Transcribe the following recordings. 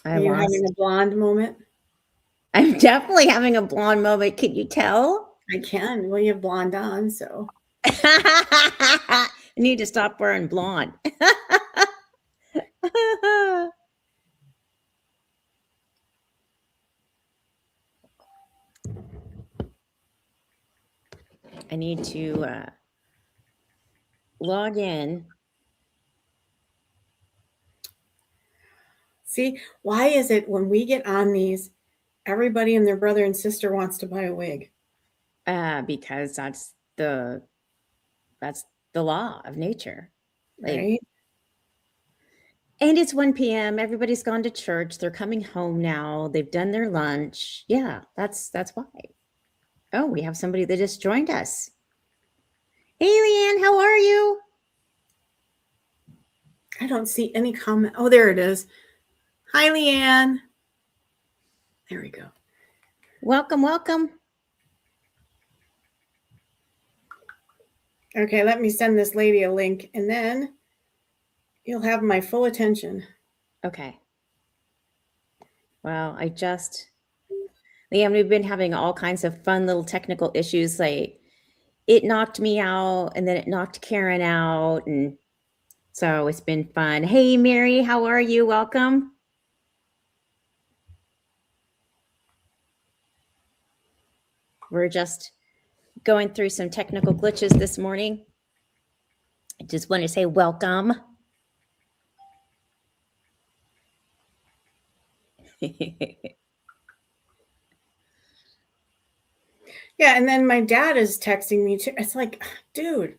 I Are you having a lost. blonde moment? I'm definitely having a blonde moment. Can you tell? I can. Well, you have blonde on, so. I need to stop wearing blonde. I need to log in. See, why is it when we get on these, everybody and their brother and sister wants to buy a wig? Because that's the law of nature. Like, Right? and it's 1 p.m. Everybody's gone to church. They're coming home now. They've done their lunch. Yeah, that's why. Oh, we have somebody that just joined us. Hey, Leanne, how are you? I don't see any comment. Oh, there it is. Hi, Leanne. There we go. Welcome, welcome. Okay, let me send this lady a link and then you'll have my full attention. Okay. Well, Leanne, we've been having all kinds of fun little technical issues. Like it knocked me out and then it knocked Karen out. And so it's been fun. Hey, Mary, how are you? Welcome. We're just going through some technical glitches this morning. I just want to say welcome. Yeah, and then my dad is texting me too. It's like, dude.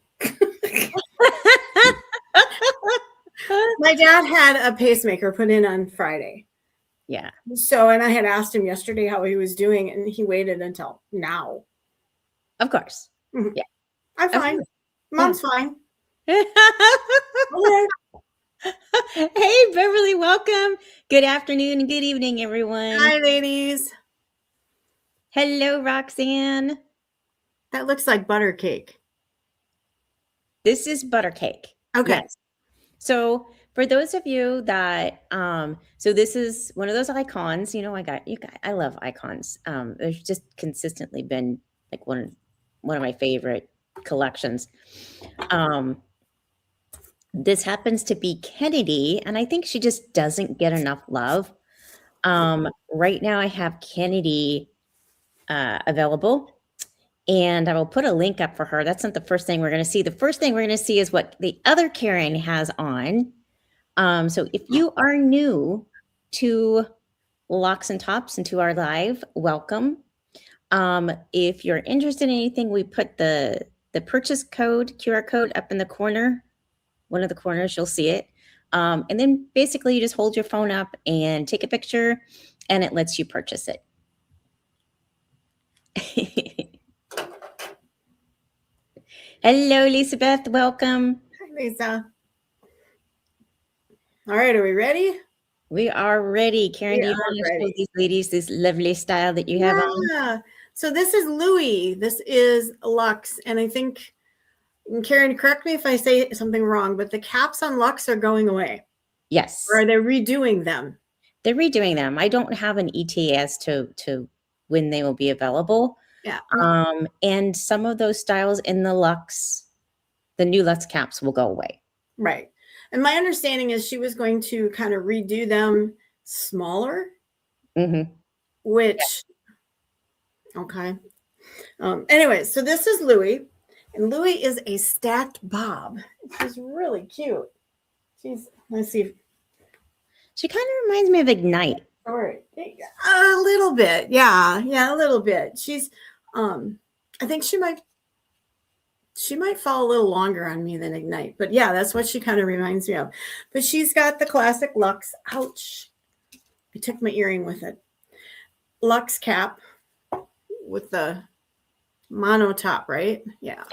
My dad had a pacemaker put in on Friday. Yeah. So, and I had asked him yesterday how he was doing, and he waited until now. Of course. Mhm. Yeah. I'm Of fine. course. Mom's fine. Yeah. Okay. Hey, Beverly, welcome. Good afternoon and good evening, everyone. Hi, ladies. Hello, Roxanne. That looks like butter cake. This is butter cake. Okay. Yes. So for those of you that so this is one of those icons, I love icons. There's just consistently been like one of my favorite collections. This happens to be Kennedy, and I think she just doesn't get enough love. Right now I have Kennedy available. And I will put a link up for her. That's not the first thing we're going to see. The first thing we're going to see is what the other Karen has on. So if you are new to Locks and Tops and to our live, welcome. If you're interested in anything, we put the purchase code, QR code up in the corner. One of the corners, you'll see it. And then basically you just hold your phone up and take a picture and it lets you purchase it. Hello, Elizabeth. Welcome. Hi, Lisa. All right, are we ready? We are ready. Karen, We do you are want to show ready. these ladies this lovely style that you have on? Yeah. So this is Louis. This is Lux. And I think, Karen, correct me if I say something wrong, but the caps on Lux are going away. Yes. Or are they redoing them? They're redoing them. I don't have an ETA as to when they will be available. Yeah. And some of those styles in the Lux, the new Lux caps will go away. Right. And my understanding is she was going to kind of redo them smaller, which, okay. Anyway, so this is Louis, and Louis is a stacked bob. She's really cute. Let's see. She kind of reminds me of Ignite. All right. A little bit. Yeah, a little bit. She's, I think she might fall a little longer on me than Ignite, but yeah, that's what she kind of reminds me of. But she's got the classic Lux. Ouch. I took my earring with it. Lux cap with the mono top, right? Yeah.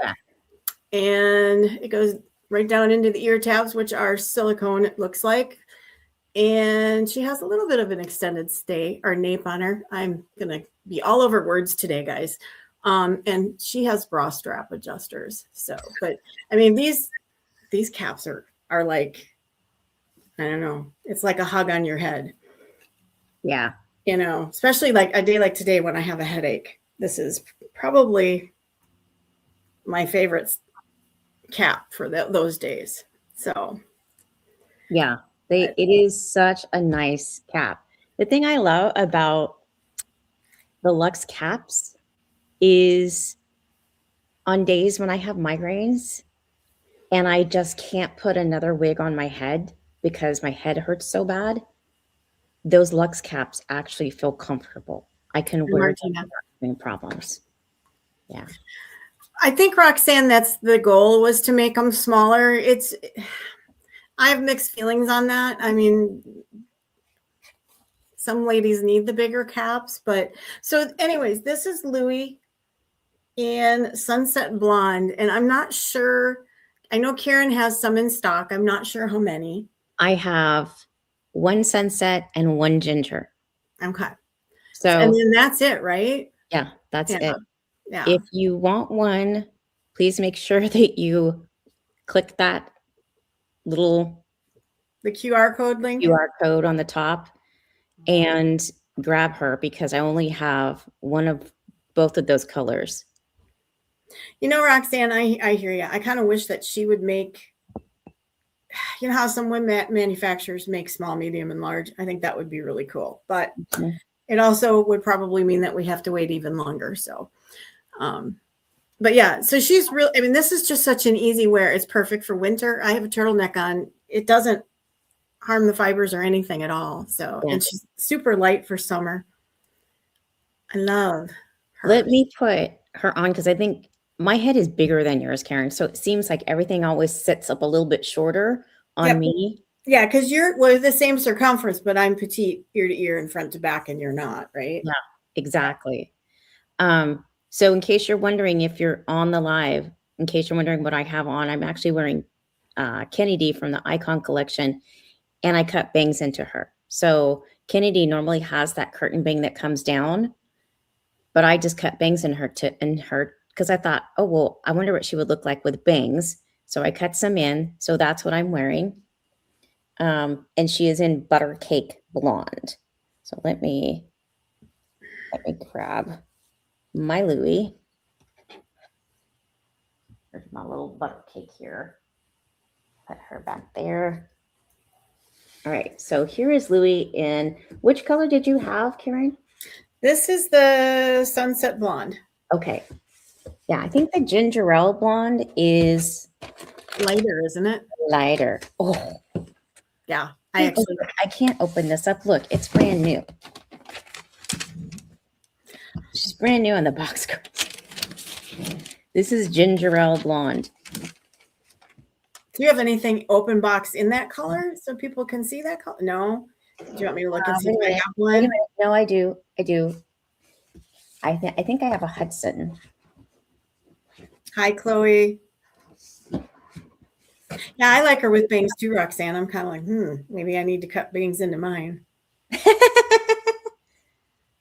And it goes right down into the ear tabs, which are silicone, it looks like. And she has a little bit of an extended stay or nape on her. I'm going to be all over words today, guys. And she has bra strap adjusters. So, but I mean, these caps are like, I don't know, it's like a hug on your head. Yeah. You know, especially like a day like today when I have a headache. This is probably my favorite cap for those days. So, Yeah. but It is such a nice cap. The thing I love about the Lux caps is on days when I have migraines and I just can't put another wig on my head because my head hurts so bad, those Lux caps actually feel comfortable. I can wear them Martina, without having problems. Yeah. I think Roxanne, that's the goal, was to make them smaller. I have mixed feelings on that. I mean, some ladies need the bigger caps, but so anyways, this is Louis in Sunset Blonde, and I'm not sure. I know Karen has some in stock. I'm not sure how many. I have one sunset and one ginger. Okay. And So, then that's it, right? yeah, that's Yeah. it. Yeah. If you want one, please make sure that you click that little The QR code link. QR code on the top and grab her because I only have one of both of those colors. You know, Roxanne, I hear you. I kind of wish that she would make, you know, how some women manufacturers make small, medium, and large. I think that would be really cool. But Mhm. it also would probably mean that we have to wait even longer. So, but yeah, so she's real. I mean, this is just such an easy wear. It's perfect for winter. I have a turtleneck on. It doesn't harm the fibers or anything at all. So, Yeah. and she's super light for summer. I love her. Let me put her on because I think my head is bigger than yours, Karen. So it seems like everything always sits up a little bit shorter on Yep. me. Yeah, because we're the same circumference, but I'm petite ear to ear and front to back, and you're not, right? Yeah, exactly. So in case you're wondering if you're on the live, in case you're wondering what I have on, I'm actually wearing Kennedy from the Icon collection, and I cut bangs into her. So Kennedy normally has that curtain bang that comes down, but I just cut bangs in her because I thought, oh well, I wonder what she would look like with bangs. So I cut some in. So that's what I'm wearing. And she is in butter cake blonde. So let me grab my Louis. There's my little butter cake here. Put her back there. All right, so here is Louis in, which color did you have, Karen? This is the Sunset Blonde. Okay. Yeah, I think the ginger ale blonde is Lighter, isn't it? lighter. Oh, Yeah. I can't open this up. Look, it's brand new. She's brand new on the box. This is ginger ale blonde. Do you have anything open box in that color so people can see that color? No. Do you want me to look and see if I have one? No, I do. I think I have a Hudson. Hi, Chloe. Yeah, I like her with bangs too, Roxanne. I'm kind of like, maybe I need to cut bangs into mine.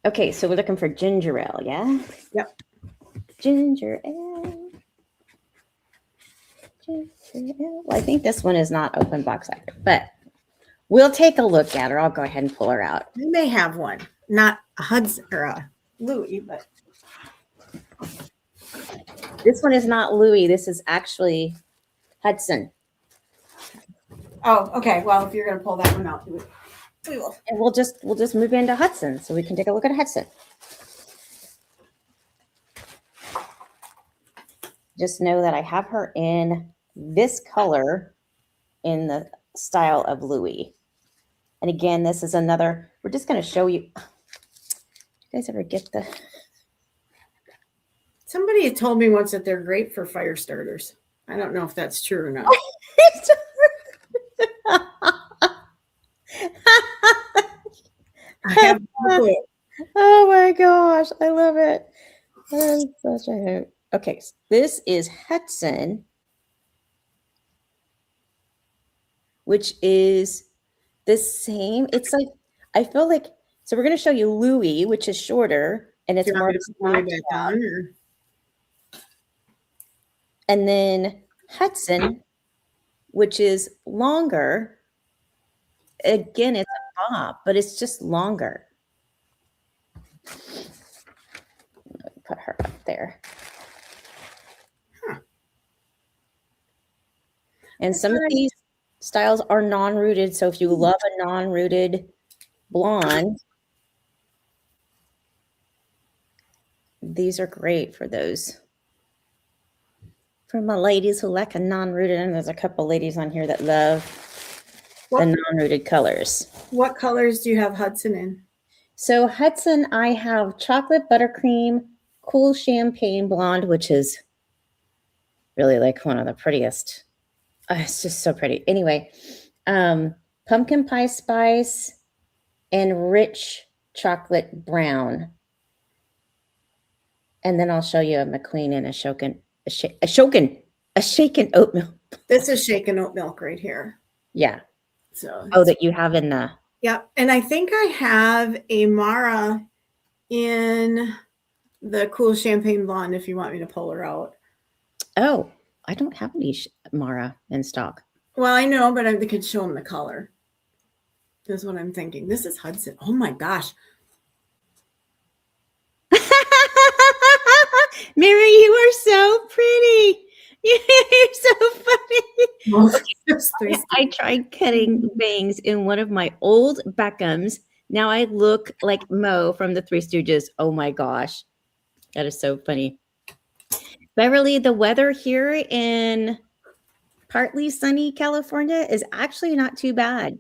Okay, so we're looking for ginger ale, yeah? Yep. Ginger ale. Well, I think this one is not open box either, but we'll take a look at her. I'll go ahead and pull her out. We may have one, not a Hudson or a Louis, but This one is not Louis. This is actually Hudson. oh, okay. Well, if you're gonna pull that one out, we will. And we'll just move into Hudson so we can take a look at Hudson. Just know that I have her in this color in the style of Louis. And again, this is another, we're just going to show you. Do you guys ever get the? Somebody had told me once that they're great for fire starters. I don't know if that's true or not. I have no clue. Oh my gosh, I love it. I'm such a hoot. Okay, so this is Hudson, which is the same. It's like, I feel like, so we're going to show you Louis, which is shorter, and it's Do you more want me to put it back on, or? and then Hudson, which is longer. Again, it's a bob, but it's just longer. there. Huh. And some of these styles are non-rooted. So if you love a non-rooted blonde, these are great for those. For my ladies who like a non-rooted, and there's a couple ladies on here that love the non-rooted colors. What colors do you have Hudson in? So Hudson, I have chocolate buttercream, cool champagne blonde, which is really like one of the prettiest. It's just so pretty. Anyway, pumpkin pie spice and rich chocolate brown. And then I'll show you a McQueen and a shaken oat milk. This is shaken oat milk right here. Yeah. So that you have in the. Yeah, and I think I have a Mara in the cool champagne blonde if you want me to pull her out. Oh, I don't have any Mara in stock. Well, I know, but I could show them the color. That's what I'm thinking. This is Hudson. Oh my gosh. Mary, you are so pretty. You're so funny. I tried cutting bangs in one of my old Beckhams. Now I look like Mo from the Three Stooges. Oh my gosh. That is so funny. Beverly, the weather here in partly sunny California is actually not too bad.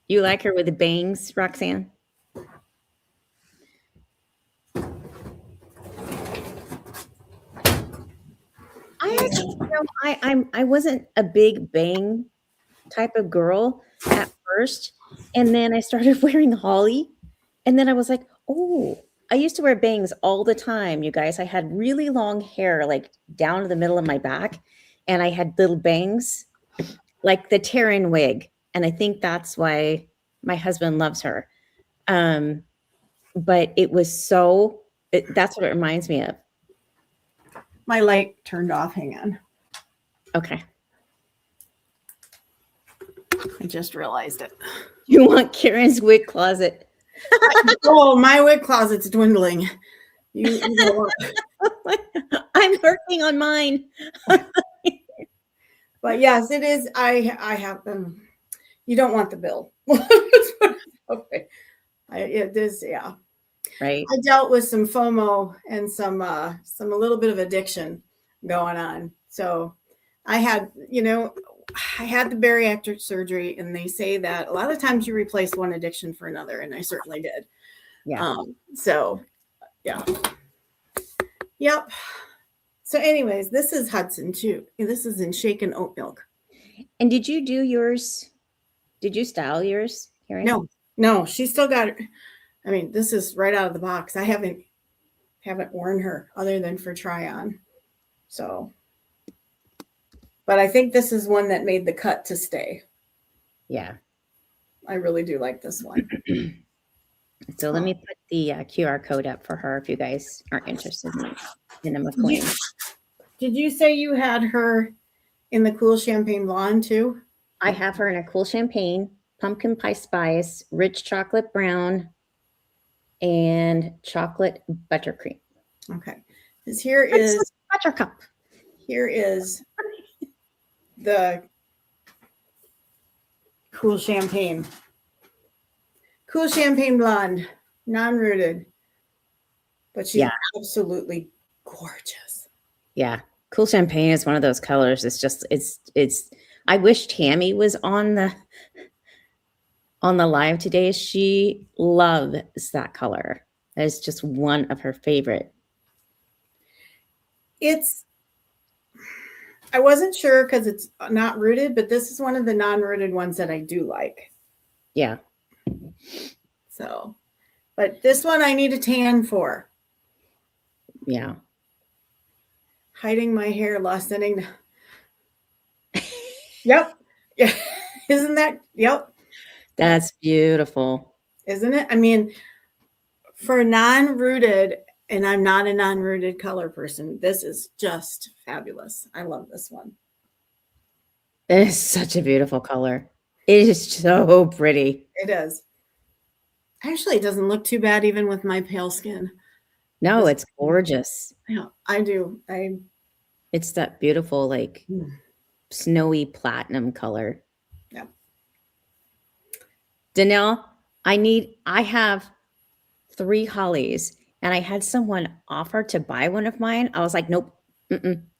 You like her with the bangs, Roxanne? I wasn't a big bang type of girl at first, and then I started wearing holly, and then I was like, oh, I used to wear bangs all the time, you guys. I had really long hair, like down to the middle of my back, and I had little bangs, like the Taryn wig, and I think that's why my husband loves her. But it was that's what it reminds me of. My light turned off. Hang on. Okay. I just realized it. You want Karen's wig closet. Oh, my wig closet's dwindling. You I'm working on mine. But yes, it is. I have them. You don't want the bill. Okay. It is, yeah. Right. I dealt with some FOMO and some a little bit of addiction going on. So I had the bariatric surgery, and they say that a lot of times you replace one addiction for another, and I certainly did. Yeah. So yeah. Yep. So anyways, this is Hudson too. This is in shaken oat milk. And did you do yours? Did you style yours, Karen? No, she still got it. I mean, this is right out of the box. I haven't worn her other than for try on. So, but I think this is one that made the cut to stay. Yeah. I really do like this one. So let me put the QR code up for her if you guys are interested in a McQueen. Did you say you had her in the cool champagne blonde too? I have her in a cool champagne, pumpkin pie spice, rich chocolate brown, and chocolate buttercream. Okay. Because here is buttercup. Here is the cool champagne. Cool champagne blonde, non-rooted. But she's absolutely gorgeous. Yeah. Cool champagne is one of those colors. It's I wish Tammy was on the live today. She loves that color. That is just one of her favorite. I wasn't sure because it's not rooted, but this is one of the non-rooted ones that I do like. Yeah. So, but this one I need a tan for. Yeah. Hiding my hair, lessening. Yep. Yeah. Isn't that? Yep. That's beautiful. Isn't it? I mean, for non-rooted, and I'm not a non-rooted color person, this is just fabulous. I love this one. It is such a beautiful color. It is so pretty. It is. Actually, it doesn't look too bad even with my pale skin. No, This- it's gorgeous. Yeah, I do. It's that beautiful, like snowy platinum color. Yeah. Danelle, I have 3 hollies, and I had someone offer to buy one of mine. I was like, nope,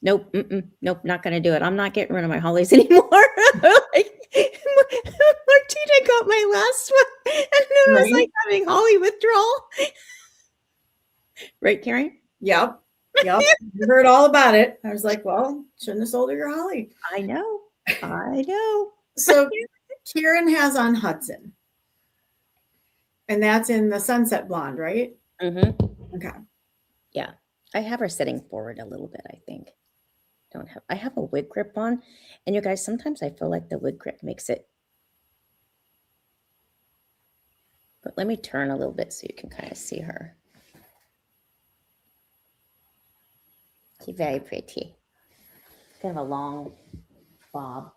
nope, nope, not gonna do it. I'm not getting rid of my hollies anymore. Like, Martina got my last one, and then I was Right. like having holly withdrawal. Right, Karen? Yep. Yep. You heard all about it. I was like, well, shouldn't have sold her your holly. I know. I know. So Karen has on Hudson. And that's in the Sunset Blonde, right? Mm-hmm. Okay. Yeah. I have her sitting forward a little bit, I think. I have a wig grip on, and you guys, sometimes I feel like the wig grip makes it. But let me turn a little bit so you can kind of see her. She's very pretty. Kind of a long bob.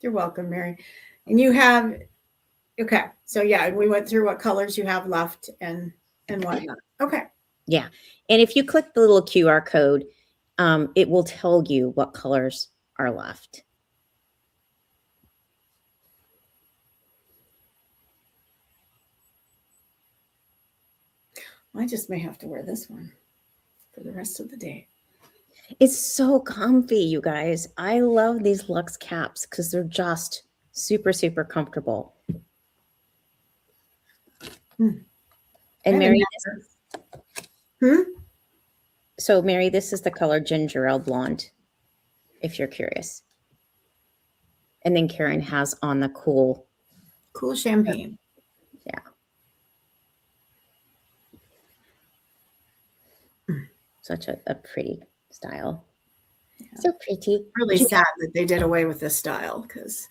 You're welcome, Mary. And you have, okay. So yeah, we went through what colors you have left and whatnot. Okay. Yeah. And if you click the little QR code, it will tell you what colors are left. I just may have to wear this one for the rest of the day. It's so comfy, you guys. I love these Luxe caps because they're just super, super comfortable. And Mary, so Mary, this is the color Ginger Ale Blonde, if you're curious. And then Karen has on the cool champagne. Yeah. Such a pretty style. Yeah. So pretty. Really sad that they did away with this style because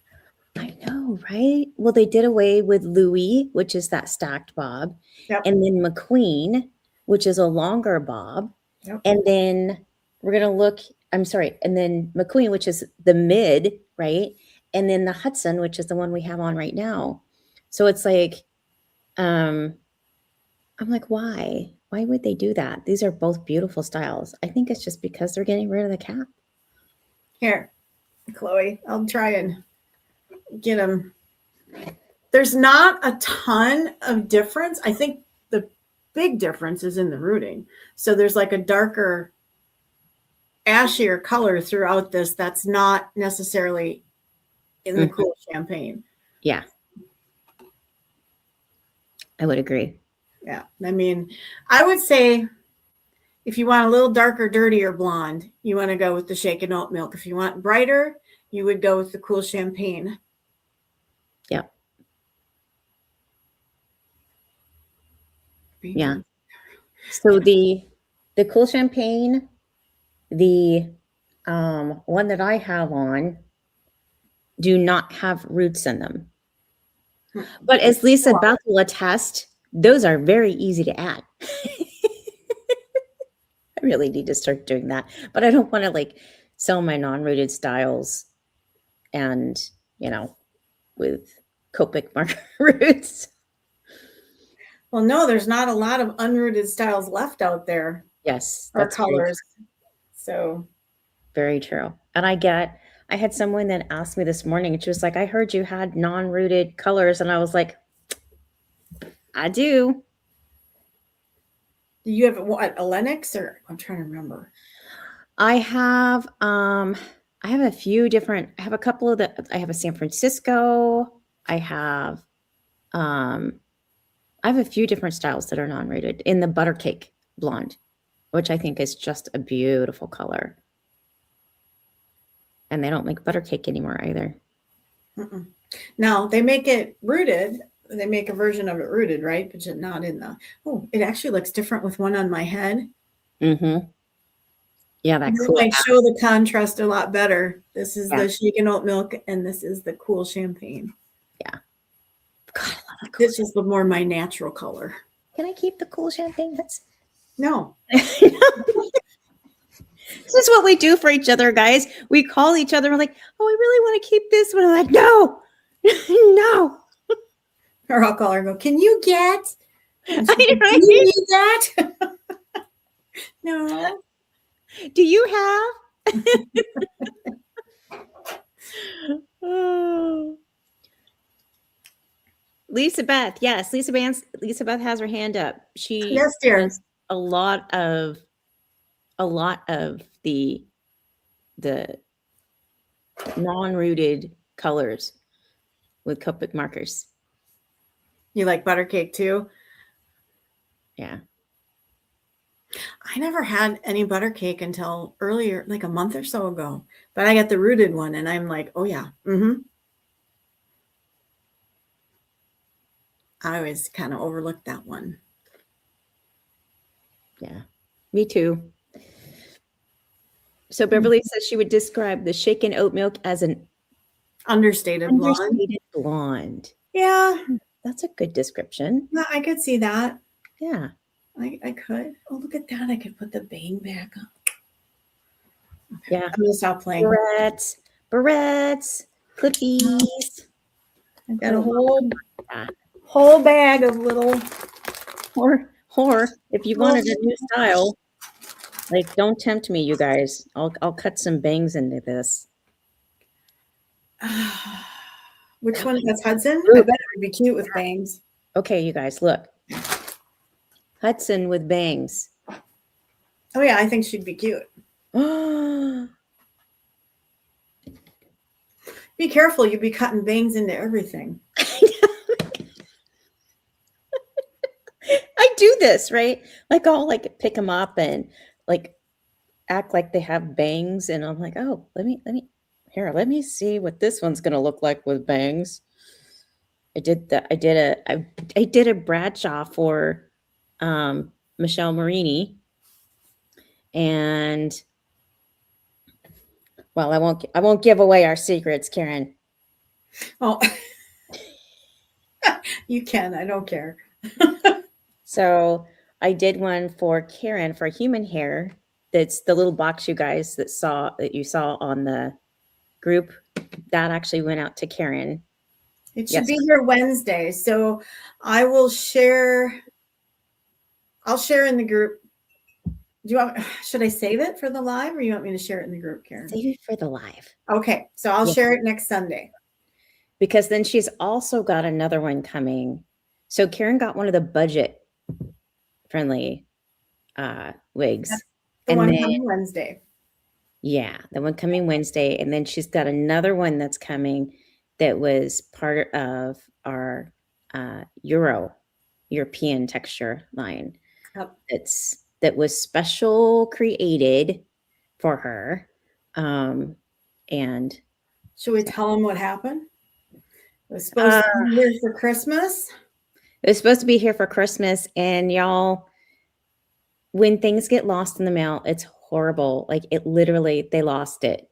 I know, right? Well, they did away with Louis, which is that stacked bob. Yep. And then McQueen, which is a longer bob. Yep. And then we're going to look, I'm sorry, and then McQueen, which is the mid, right? And then the Hudson, which is the one we have on right now. So it's like, I'm like, why? Why would they do that? These are both beautiful styles. I think it's just because they're getting rid of the cap. Here, Chloe, I'll try and get them. There's not a ton of difference. I think the big difference is in the rooting. So there's like a darker, ashier color throughout this that's not necessarily in the cool champagne. Yeah. I would agree. Yeah. I mean, I would say if you want a little darker, dirtier blonde, you want to go with the shaken oat milk. If you want brighter, you would go with the cool champagne. Yeah. Yeah. So the cool champagne, the one that I have on, do not have roots in them. But as Lisa Beth will attest, those are very easy to add. I really need to start doing that. But I don't want to like sell my non-rooted styles and, you know, with Copic marker roots. Well, no, there's not a lot of unrooted styles left out there. Yes. Or colors. So very true. And I had someone that asked me this morning, and she was like, I heard you had non-rooted colors. And I was like, I do. Do you have what, a Lennox, or I'm trying to remember? I have a few different, I have a couple of I have a San Francisco. I have a few different styles that are non-rated in the butter cake blonde, which I think is just a beautiful color. And they don't make butter cake anymore either. No, they make it rooted. They make a version of it rooted, right? But not in the, it actually looks different with one on my head. Mm-hmm. Yeah, that's cool. Might show the contrast a lot better. This is the shaken oat milk, and this is the cool champagne. Yeah. God, I love that cool this is the more my natural color. Can I keep the cool champagne? No. This is what we do for each other, guys. We call each other. We're like, oh, I really want to keep this one. I'm like, no, no. Or I'll call her and go, can you get? And she's like, Right? do you need that? No. Do you have? Oh. Lisa Beth, yes, Lisa Beth has her hand up. She Yes, dear. has a lot of the non-rooted colors with Copic markers. You like butter cake too? Yeah. I never had any butter cake until earlier, like a month or so ago. But I got the rooted one, and I'm like, oh yeah, I always kind of overlooked that one. Yeah, me too. So Beverly says she would describe the shaken oat milk as an Understated blonde. understated blonde. Yeah, That's a good description. yeah, I could see that. Yeah. I could. Oh, look at that. I could put the bang back up. Okay. Yeah. I'm going to stop playing. Barrettes, clippies. I've got a whole bag of little. Or if you wanted a new style, like don't tempt me, you guys. I'll cut some bangs into this. Which one? That's Hudson? I bet it would be cute with bangs. Okay, you guys, look. Hudson with bangs. Oh yeah, I think she'd be cute. Be careful, you'd be cutting bangs into everything. I do this, right? Like I'll like pick them up and like act like they have bangs, and I'm like, oh, let me see what this one's gonna look like with bangs. I did a Bradshaw for Michelle Marini, and well, I won't give away our secrets, Karen. Oh, you can. I don't care. So I did one for Karen for human hair. That's the little box you guys that you saw on the group. That actually went out to Karen. It should be here Wednesday. So I will share. I'll share in the group. Should I save it for the live, or you want me to share it in the group, Karen? Save it for the live. Okay. So I'll share it next Sunday. Because then she's also got another one coming. So Karen got one of the budget friendly wigs. The one coming Wednesday. Yeah, the one coming Wednesday. And then she's got another one that's coming that was part of our European texture line. Yep. That was special created for her. And should we tell them what happened? It was supposed to be here for Christmas. It was supposed to be here for Christmas, and y'all, when things get lost in the mail, it's horrible. Like it literally, they lost it.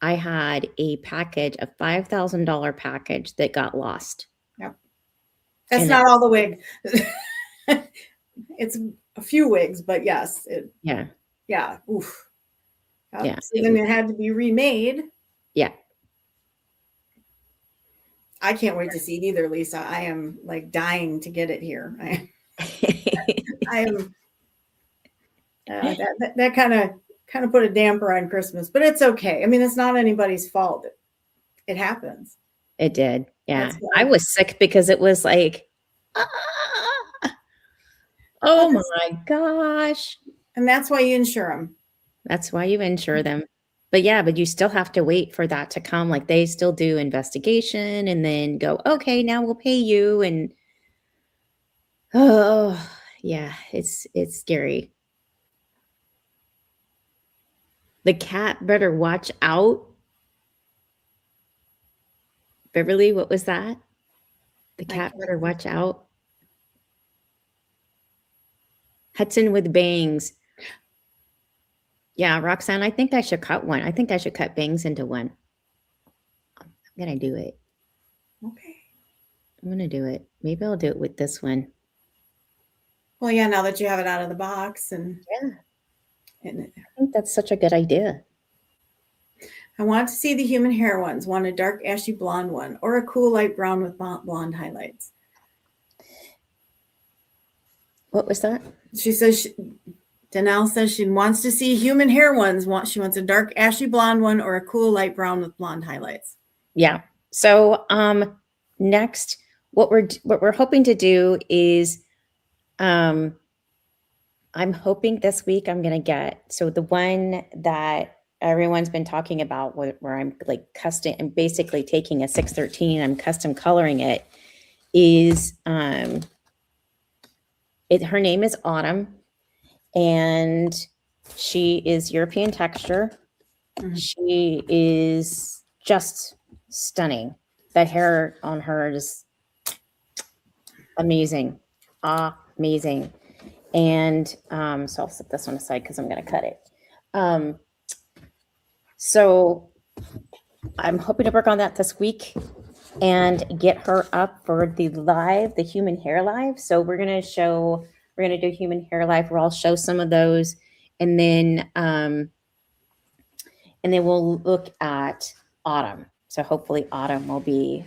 I had a package, a $5,000 package that got lost. Yep. That's not all the wig. It's a few wigs, but yes. Yeah. Oof. Yeah. So then it had to be remade. Yeah. I can't wait to see it either, Lisa. I am like dying to get it here. I am. That kind of put a damper on Christmas, but it's okay. I mean, it's not anybody's fault. It happens. It did. Yeah. I was sick because it was like, oh my gosh. And that's why you insure them. That's why you insure them. But yeah, but you still have to wait for that to come. Like they still do investigation and then go, okay, now we'll pay you. And oh yeah, it's scary. The cat better watch out. Beverly, what was that? The cat better watch out. Hudson with bangs. Yeah, Roxanne, I think I should cut one. I think I should cut bangs into one. I'm going to do it. Okay. I'm going to do it. Maybe I'll do it with this one. Well, yeah, now that you have it out of the box. And yeah. And I think that's such a good idea. I want to see the human hair ones. Want a dark ashy blonde one or a cool light brown with blonde highlights. What was that? She says, Danelle says she wants to see human hair ones. She wants a dark ashy blonde one or a cool light brown with blonde highlights. Yeah. So next, what we're hoping to do is I'm hoping this week I'm gonna get the one that everyone's been talking about where I'm like custom and basically taking a 613, I'm custom coloring it, is her name is Autumn, and she is European texture. Mhm. She is just stunning. The hair on her is amazing. Amazing. And so I'll set this one aside because I'm going to cut it. So I'm hoping to work on that this week and get her up for the human hair live. So we're going to do human hair live where I'll show some of those, and then we'll look at Autumn. So hopefully Autumn will be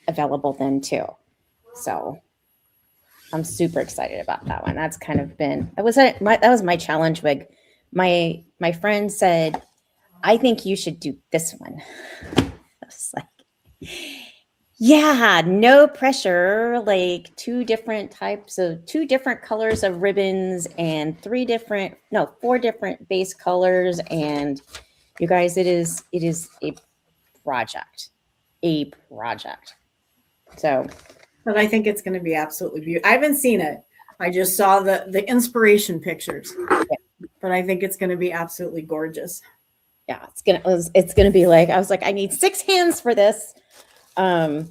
available then too. So I'm super excited about that one. That's kind of been that was my challenge wig. My friend said, I think you should do this one. I was like, yeah, no pressure, like two different colors of ribbons and four different base colors. And you guys, it is a project. So, but I think it's going to be absolutely beautiful. I haven't seen it. I just saw the inspiration pictures, but I think it's going to be absolutely gorgeous. Yeah, it's gonna be like, I was like, I need 6 hands for this, because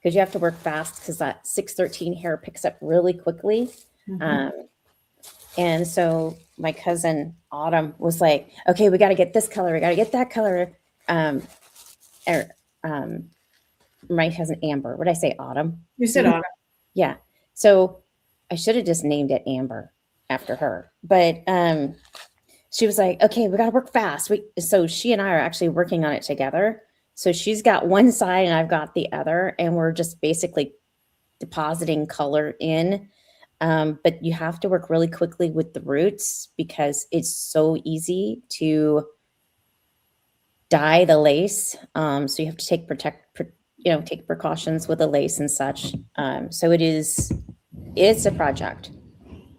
you have to work fast because that 613 hair picks up really quickly. And so my cousin Autumn was like, okay, we got to get this color, we got to get that color. My cousin Amber, what did I say, Autumn? You said Autumn. Yeah. So I should have just named it Amber after her, but she was like, okay, we got to work fast. So she and I are actually working on it together. So she's got one side and I've got the other, and we're just basically depositing color in. But you have to work really quickly with the roots because it's so easy to dye the lace. So you have to take precautions with the lace and such. So it's a project.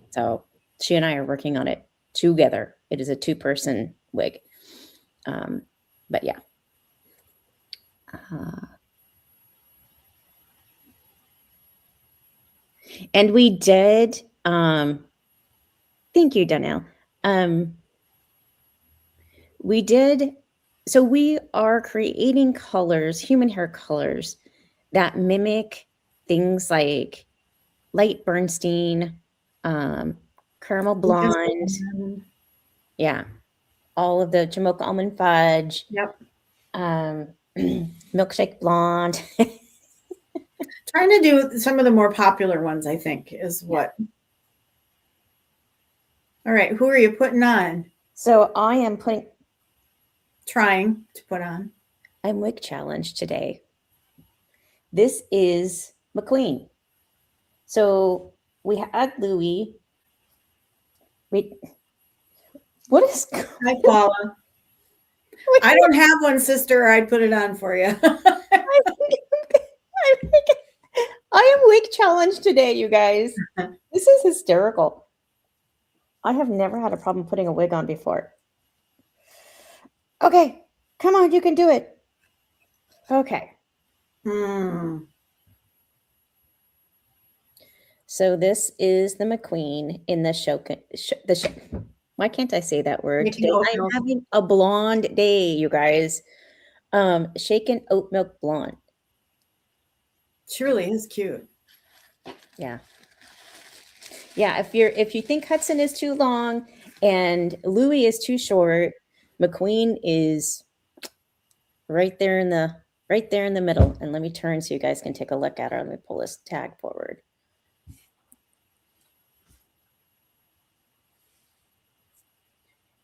So she and I are working on it together. It is a 2-person wig. But yeah. And we did, thank you, Donnell. So we are creating colors, human hair colors that mimic things like light Bernstein, caramel blonde. Yeah. All of the Jamocha almond fudge. Yep. Milkshake blonde. Trying to do some of the more popular ones, I think, is what. All right. Who are you putting on? So I am trying to put on. I'm wig challenge today. This is McQueen. So we had Louie. Wait, what is? Hi, Paula. I don't have one, sister. I'd put it on for you. I am wig challenge today, you guys. This is hysterical. I have never had a problem putting a wig on before. Okay, come on, you can do it. Okay. So this is the McQueen in the show. Why can't I say that word today? I'm having a blonde day, you guys. Shaken oat milk blonde. She really is cute. Yeah. Yeah, if you think Hudson is too long and Louis is too short, McQueen is right there in the middle. And let me turn so you guys can take a look at her. Let me pull this tag forward.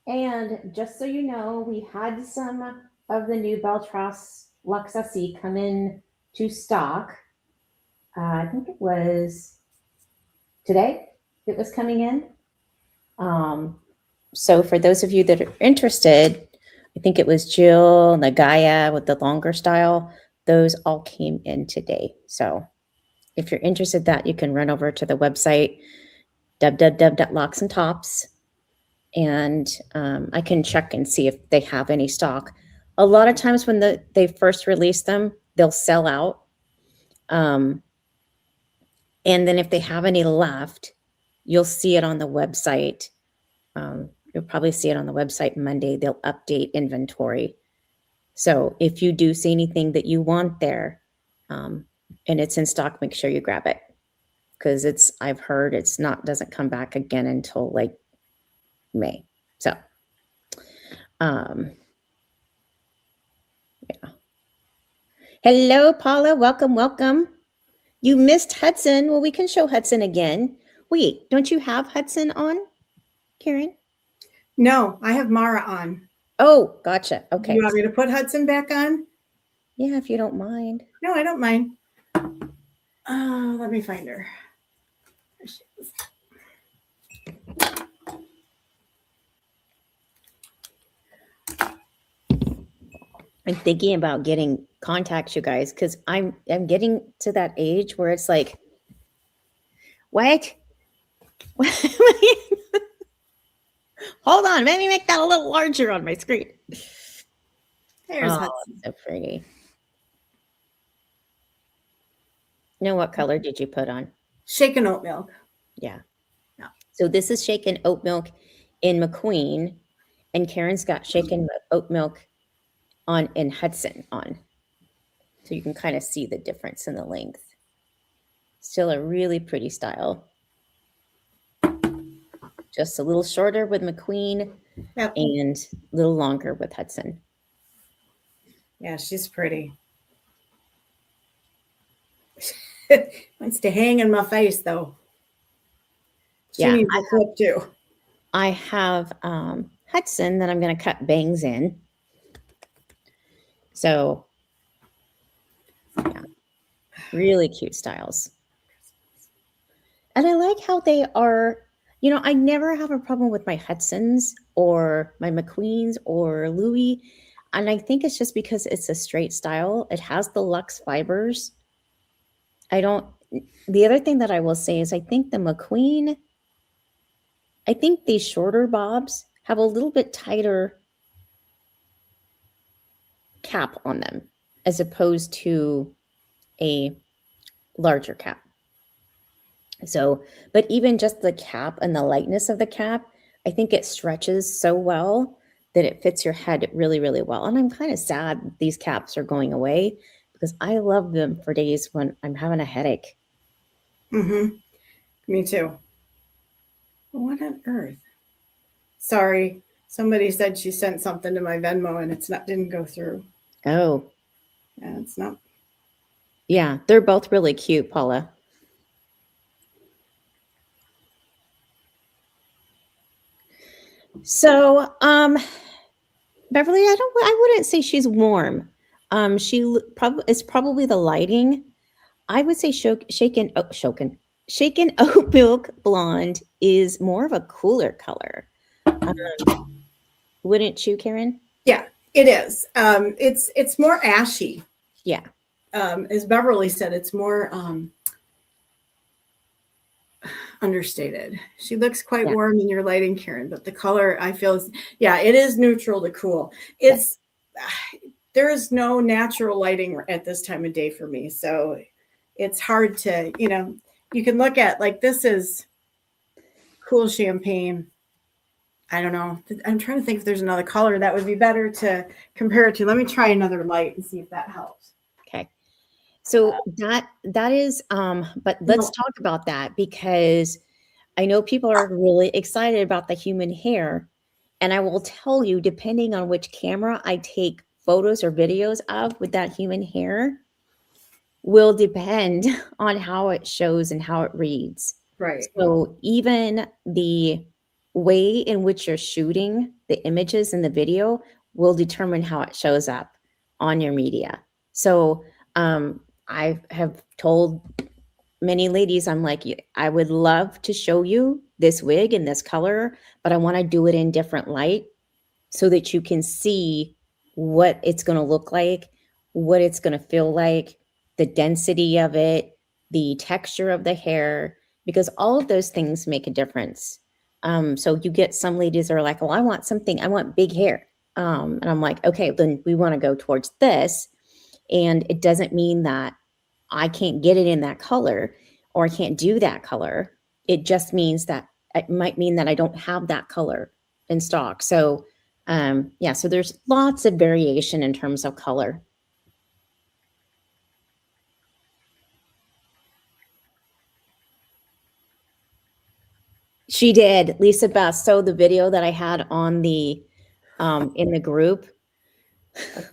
And just so you know, we had some of the new Beltras Lux SE come in to stock. I think it was today it was coming in. So for those of you that are interested, I think it was Jill and the Gaia with the longer style. Those all came in today. So if you're interested in that, you can run over to the website www.locksandtops, and I can check and see if they have any stock. A lot of times when they first release them, they'll sell out. And then if they have any left, you'll see it on the website. You'll probably see it on the website Monday. They'll update inventory. So if you do see anything that you want there, and it's in stock, make sure you grab it, because I've heard doesn't come back again until like May. So, yeah. Hello, Paula. Welcome, welcome. You missed Hudson. Well, we can show Hudson again. Wait, don't you have Hudson on, Karen? No, I have Mara on. Oh, gotcha. Okay. You want me to put Hudson back on? Yeah, if you don't mind. No, I don't mind. Let me find her. There she is. I'm thinking about getting contacts, you guys, because I'm getting to that age where it's like, what? Hold on, let me make that a little larger on my screen. There's Oh, Hudson. so pretty. Now, what color did you put on? Shaken oat milk. Yeah. Yeah. So this is shaken oat milk in McQueen, and Karen's got shaken oat milk in Hudson on. So you can kind of see the difference in the length. Still a really pretty style. Just a little shorter with McQueen, Yep. and a little longer with Hudson. Yeah, she's pretty. Wants to hang in my face though. She Yeah, needs a clip too. I have Hudson that I'm going to cut bangs in. So, yeah, really cute styles. And I like how they are, I never have a problem with my Hudsons or my McQueens or Louis. And I think it's just because it's a straight style. It has the luxe fibers. The other thing that I will say is I think the McQueen, I think these shorter bobs have a little bit tighter cap on them as opposed to a larger cap. So, but even just the cap and the lightness of the cap, I think it stretches so well that it fits your head really, really well. And I'm kind of sad these caps are going away because I love them for days when I'm having a headache. Mm-hmm. Me too. What on earth? Sorry. Somebody said she sent something to my Venmo and didn't go through. Oh. Yeah, it's not. Yeah, they're both really cute, Paula. So, Beverly, I wouldn't say she's warm. It's probably the lighting. I would say shaken oat milk blonde is more of a cooler color. Wouldn't you, Karen? Yeah, it is. It's more ashy. Yeah. As Beverly said, it's more understated. She looks quite warm in your lighting, Karen, but the color I feel is, it is neutral to cool. There is no natural lighting at this time of day for me. So it's hard to, you can look at like, this is cool champagne. I don't know. I'm trying to think if there's another color that would be better to compare it to. Let me try another light and see if that helps. Okay. So that is, but let's talk about that because I know people are really excited about the human hair. And I will tell you, depending on which camera I take photos or videos of with that human hair will depend on how it shows and how it reads. Right. So even the way in which you're shooting the images in the video will determine how it shows up on your media. So I have told many ladies, I'm like, I would love to show you this wig in this color, but I want to do it in different light so that you can see what it's going to look like, what it's going to feel like, the density of it, the texture of the hair, because all of those things make a difference. So you get some ladies that are like, oh, I want big hair. And I'm like, okay, then we want to go towards this. And it doesn't mean that I can't get it in that color or I can't do that color. It just means that it might mean that I don't have that color in stock. So yeah, so there's lots of variation in terms of color. She did, Lisa Beth. So the video that I had on the in the group,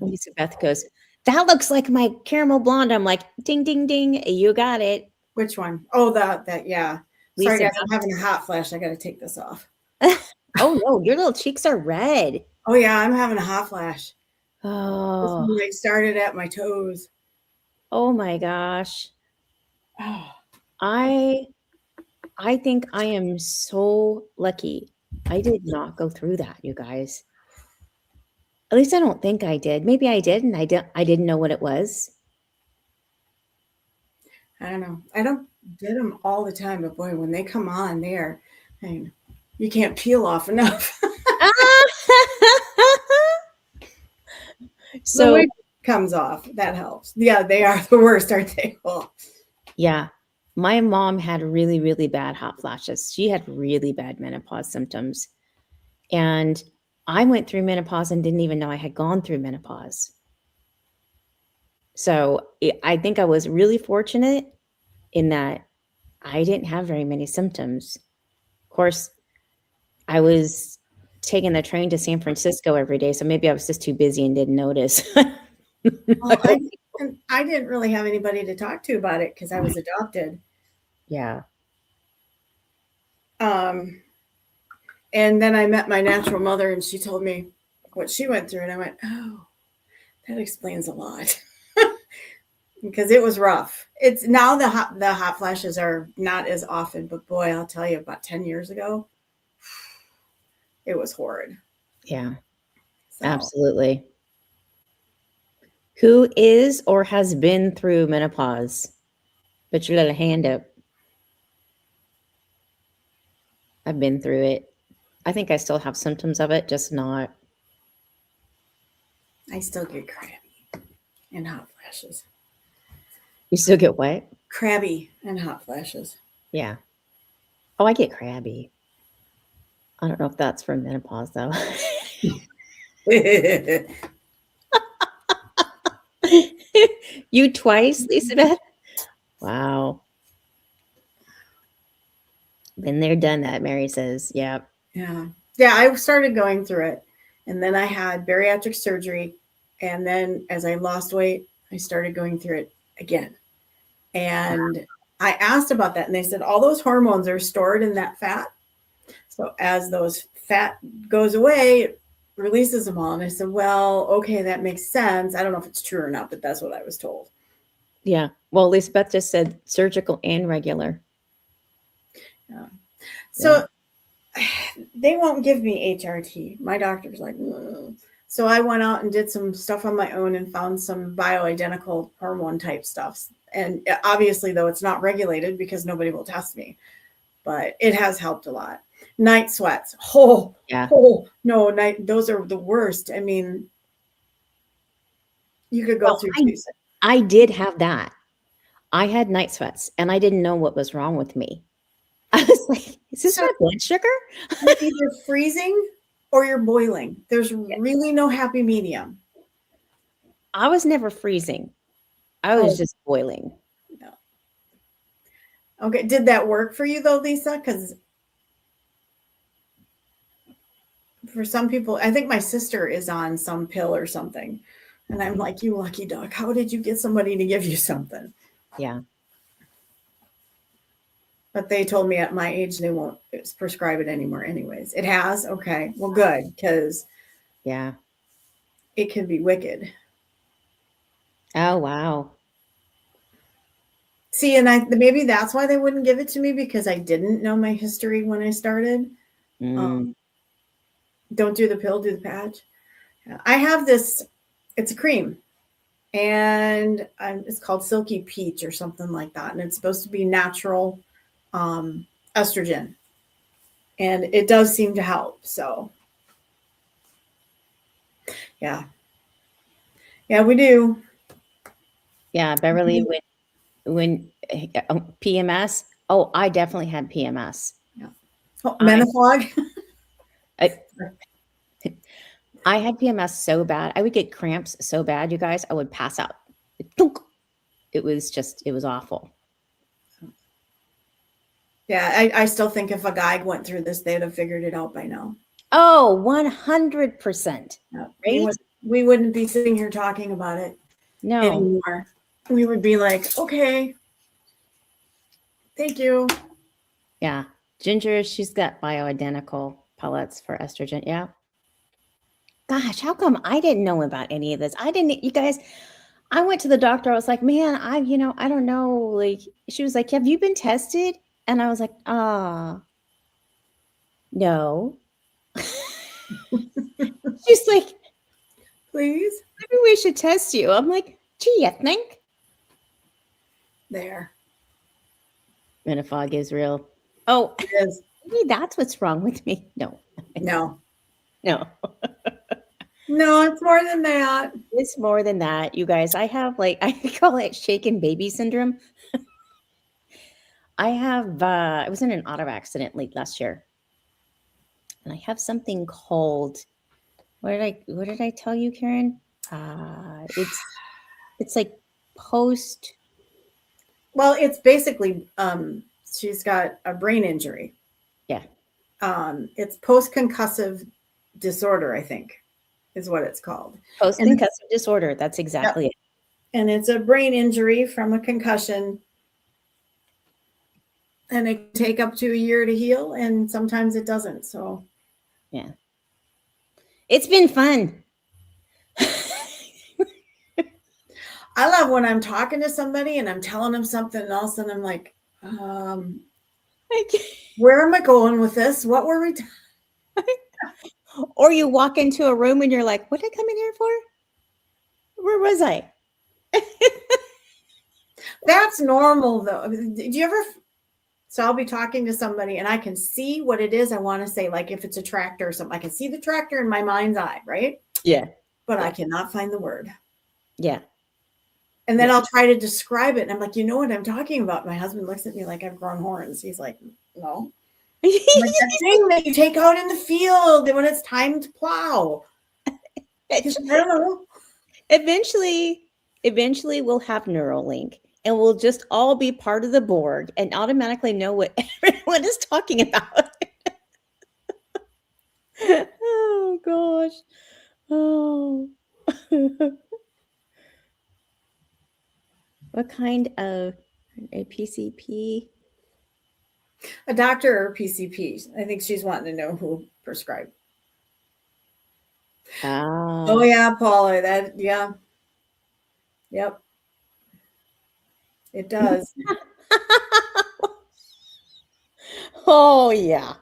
Lisa Beth goes, that looks like my caramel blonde. I'm like, ding, ding, ding. You got it. Which one? Oh, that, yeah. Lisa Sorry, guys, Beth. I'm having a hot flash. I got to take this off. Oh, no, your little cheeks are red. Oh, yeah, I'm having a hot flash. Oh, This one, like, started at my toes. oh my gosh. Oh. I think I am so lucky. I did not go through that, you guys. At least I don't think I did. Maybe I did, and I didn't know what it was. I don't know. I don't get them all the time, but boy, when they come on, I mean, you can't peel off enough. So when it comes off, that helps. Yeah, they are the worst, aren't they? Oh. Yeah. My mom had really, really bad hot flashes. She had really bad menopause symptoms. And I went through menopause and didn't even know I had gone through menopause. So I think I was really fortunate in that I didn't have very many symptoms. Of course, I was taking the train to San Francisco every day, so maybe I was just too busy and didn't notice. Well, I didn't really have anybody to talk to about it because I was adopted. Yeah. And then I met my natural mother, and she told me what she went through, and I went, "Oh, that explains a lot," because it was rough. It's now the hot flashes are not as often, but boy, I'll tell you, about 10 years ago, it was horrid. Yeah. So. Absolutely. Who is or has been through menopause? Put your little hand up. I've been through it. I think I still have symptoms of it, just not. I still get crabby and hot flashes. You still get what? Crabby and hot flashes. Yeah. Oh, I get crabby. I don't know if that's from menopause, though. You twice, Lisa Beth? Wow. Been there, done that, Mary says. Yeah. Yeah. Yeah, I started going through it. And then I had bariatric surgery. And then as I lost weight, I started going through it again. And I asked about that. And they said, all those hormones are stored in that fat. So as those fat goes away, it releases them all. And I said, well, okay, that makes sense. I don't know if it's true or not, but that's what I was told. Yeah. Well, Lisbeth just said surgical and regular. Yeah. So they won't give me HRT. My doctor's like, ugh. So I went out and did some stuff on my own and found some bioidentical hormone type stuff. And obviously, though, it's not regulated because nobody will test me, but it has helped a lot. Night sweats. Oh no, those are the worst. I mean, you could go through. I did have that. I had night sweats and I didn't know what was wrong with me. I was like, is this my blood sugar? You're either freezing or you're boiling. There's really no happy medium. I was never freezing. I was just boiling. No. Okay. Did that work for you though, Lisa? Because for some people, I think my sister is on some pill or something. And I'm like, you lucky dog. How did you get somebody to give you something? Yeah. But they told me at my age they won't prescribe it anymore anyways. It has? Okay. Well, good, because Yeah. it can be wicked. Oh, wow. See, and maybe that's why they wouldn't give it to me, because I didn't know my history when I started. Mm. Don't do the pill, do the patch. I have this, it's a cream, and it's called Silky Peach or something like that. And it's supposed to be natural estrogen. And it does seem to help. So, yeah. Yeah, we do. Yeah, Beverly, when PMS, oh, I definitely had PMS. Yeah. Oh, menopause. I had PMS so bad. I would get cramps so bad, you guys, I would pass out. It was awful. Yeah, I still think if a guy went through this, they'd have figured it out by now. Oh, 100%. Yeah. Right? We wouldn't be sitting here talking about it No. anymore. We would be like, okay, thank you. Yeah. Ginger, she's got bioidentical pellets for estrogen. Yeah. Gosh, how come I didn't know about any of this? You guys, I went to the doctor. I was like, man, I don't know. Like, she was like, have you been tested? And I was like, no. She's like, Please. maybe we should test you. I'm like, gee, you think? There. Menopause is real. Oh, It is. maybe that's what's wrong with me. No. No. No. No, it's more than that. It's more than that, you guys. I have I call it shaken baby syndrome. I was in an auto accident late last year. And I have something called, what did I tell you, Karen? It's like post. Well, it's basically she's got a brain injury. Yeah. It's post-concussive disorder, I think, is what it's called. Post-concussive disorder. That's exactly it. And it's a brain injury from a concussion. And it can take up to a year to heal, and sometimes it doesn't. So, yeah. It's been fun. I love when I'm talking to somebody and I'm telling them something else, and I'm like, where am I going with this? What were we Or you walk into a room and you're like, what did I come in here for? Where was I? That's normal, though. Did you ever? So I'll be talking to somebody and I can see what it is I want to say. Like if it's a tractor or something, I can see the tractor in my mind's eye, right? Yeah. But I cannot find the word. Yeah. And then I'll try to describe it. And I'm like, you know what I'm talking about? My husband looks at me like I've grown horns. He's like, no. Like that thing that you take out in the field when it's time to plow. I don't know. Eventually we'll have Neuralink and we'll just all be part of the Borg and automatically know what everyone is talking about. Oh gosh. Oh. What kind of a PCP? A doctor or PCP. I think she's wanting to know who prescribed. Oh yeah, Paula. Yeah. Yep. It does. Oh yeah.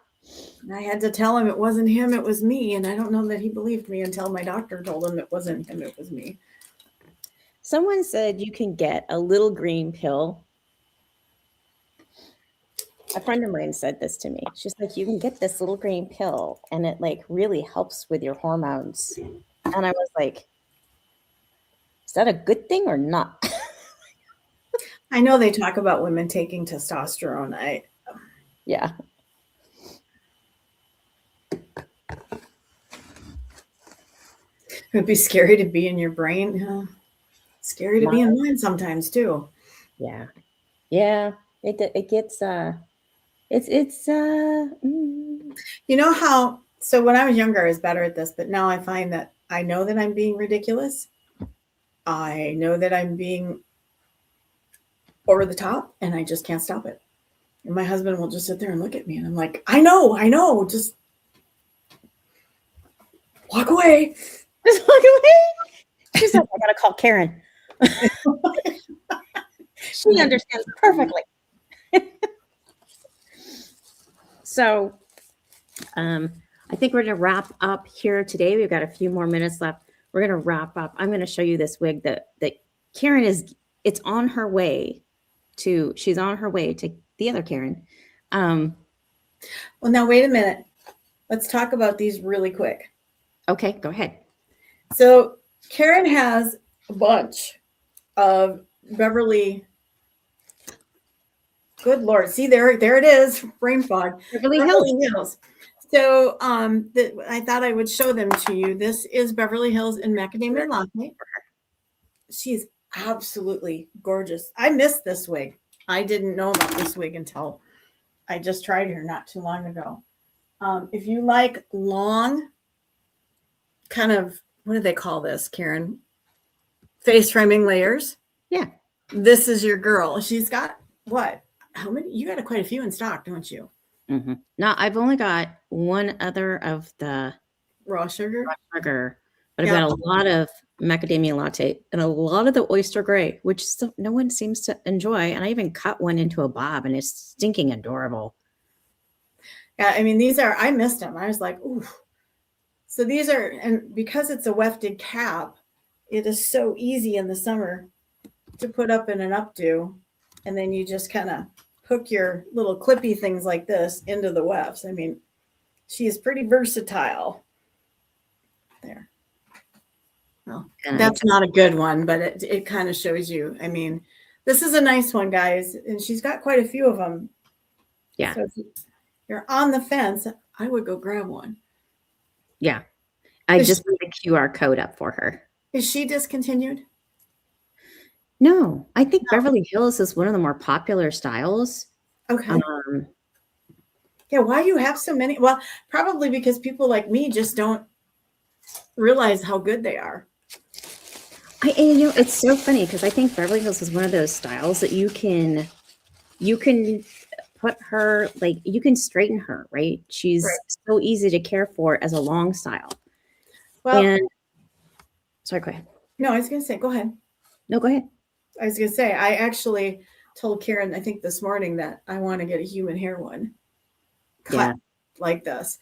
I had to tell him it wasn't him, it was me. And I don't know that he believed me until my doctor told him it wasn't him, it was me. Someone said you can get a little green pill. A friend of mine said this to me. She's like, you can get this little green pill and it really helps with your hormones. And I was like, is that a good thing or not? I know they talk about women taking testosterone. Yeah. It would be scary to be in your brain. Yeah. Scary to be in mine sometimes too. Yeah. Yeah. It gets You know how, so when I was younger, I was better at this, but now I find that I know that I'm being ridiculous. I know that I'm being over the top and I just can't stop it. And my husband will just sit there and look at me, and I'm like, I know, just walk away. Just walk away. She's like, I gotta call Karen. She understands perfectly. So, I think we're gonna wrap up here today. We've got a few more minutes left. We're gonna wrap up. I'm gonna show you this wig that Karen is. It's on her way to. She's on her way to the other Karen. Well, now wait a minute. Let's talk about these really quick. Okay, go ahead. So Karen has a bunch of Beverly. Good Lord. See, there it is. Brain fog. Beverly Hills. Beverly Hills. So I thought I would show them to you. This is Beverly Hills in macadamia latte. She's absolutely gorgeous. I missed this wig. I didn't know about this wig until I just tried her not too long ago. If you like long, kind of, what do they call this, Karen? Face framing layers. Yeah. This is your girl. She's got what? How many? You got quite a few in stock, don't you? Mm-hmm. Now I've only got one other of the Raw sugar. But I've got a lot of macadamia latte and a lot of the oyster gray, which no one seems to enjoy. And I even cut one into a bob, and it's stinking adorable. Yeah, I mean, I missed them. I was like, ooh. So these are, and because it's a wefted cap, it is so easy in the summer to put up in an updo. And then you just kind of hook your little clippy things like this into the wefts. I mean, she is pretty versatile. There. Well, that's not a good one, but it kind of shows you. I mean, this is a nice one, guys. And she's got quite a few of them. Yeah. So if you're on the fence, I would go grab one. Yeah. I just put the QR code up for her. Is she discontinued? No, I think Beverly Hills is one of the more popular styles. Okay. Yeah, why do you have so many? Well, probably because people like me just don't realize how good they are. It's so funny because I think Beverly Hills is one of those styles that you can put her, like, you can straighten her, right? She's so easy to care for as a long style. Well, sorry, go ahead. No, I was going to say, go ahead. No, go ahead. I was going to say, I actually told Karen, I think this morning, that I want to get a human hair one cut like this.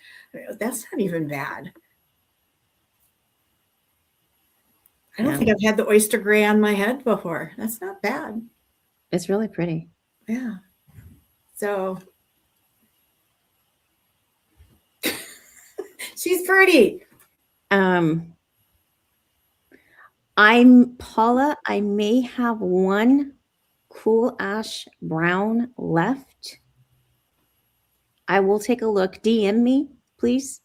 That's not even bad. I don't think I've had the oyster gray on my head before. That's not bad. It's really pretty. Yeah. So she's pretty. Paula, I may have one cool ash brown left. I will take a look. DM me, please.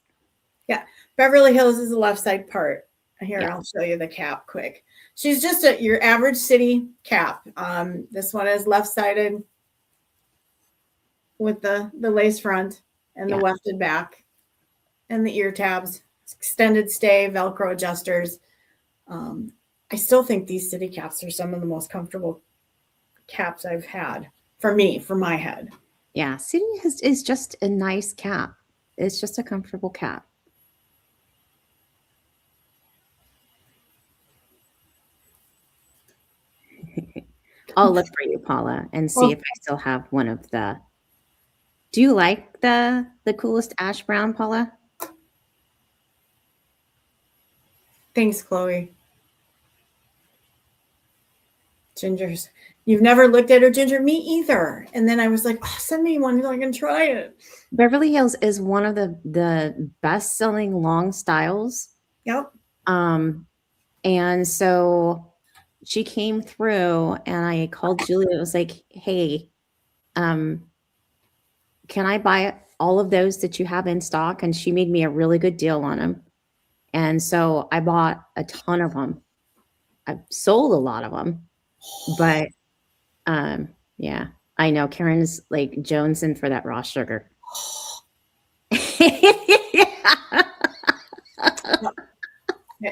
Yeah. Beverly Hills is the left side part. Here, I'll show you the cap quick. She's just your average city cap. This one is left-sided with the lace front and the wefted back and the ear tabs, extended stay, Velcro adjusters. I still think these city caps are some of the most comfortable caps I've had for my head. Yeah, city is just a nice cap. It's just a comfortable cap. I'll look for you, Paula, and see if I still have one of the. Do you like the coolest ash brown, Paula? Thanks, Chloe. Ginger's. You've never looked at her, Ginger? Me either. And then I was like, oh, send me one so I can try it. Beverly Hills is one of the best-selling long styles. Yep. And so she came through, and I called Julia. It was like, hey, can I buy all of those that you have in stock? And she made me a really good deal on them. And so I bought a ton of them. I've sold a lot of them, but yeah, I know Karen's like jonesing for that raw sugar.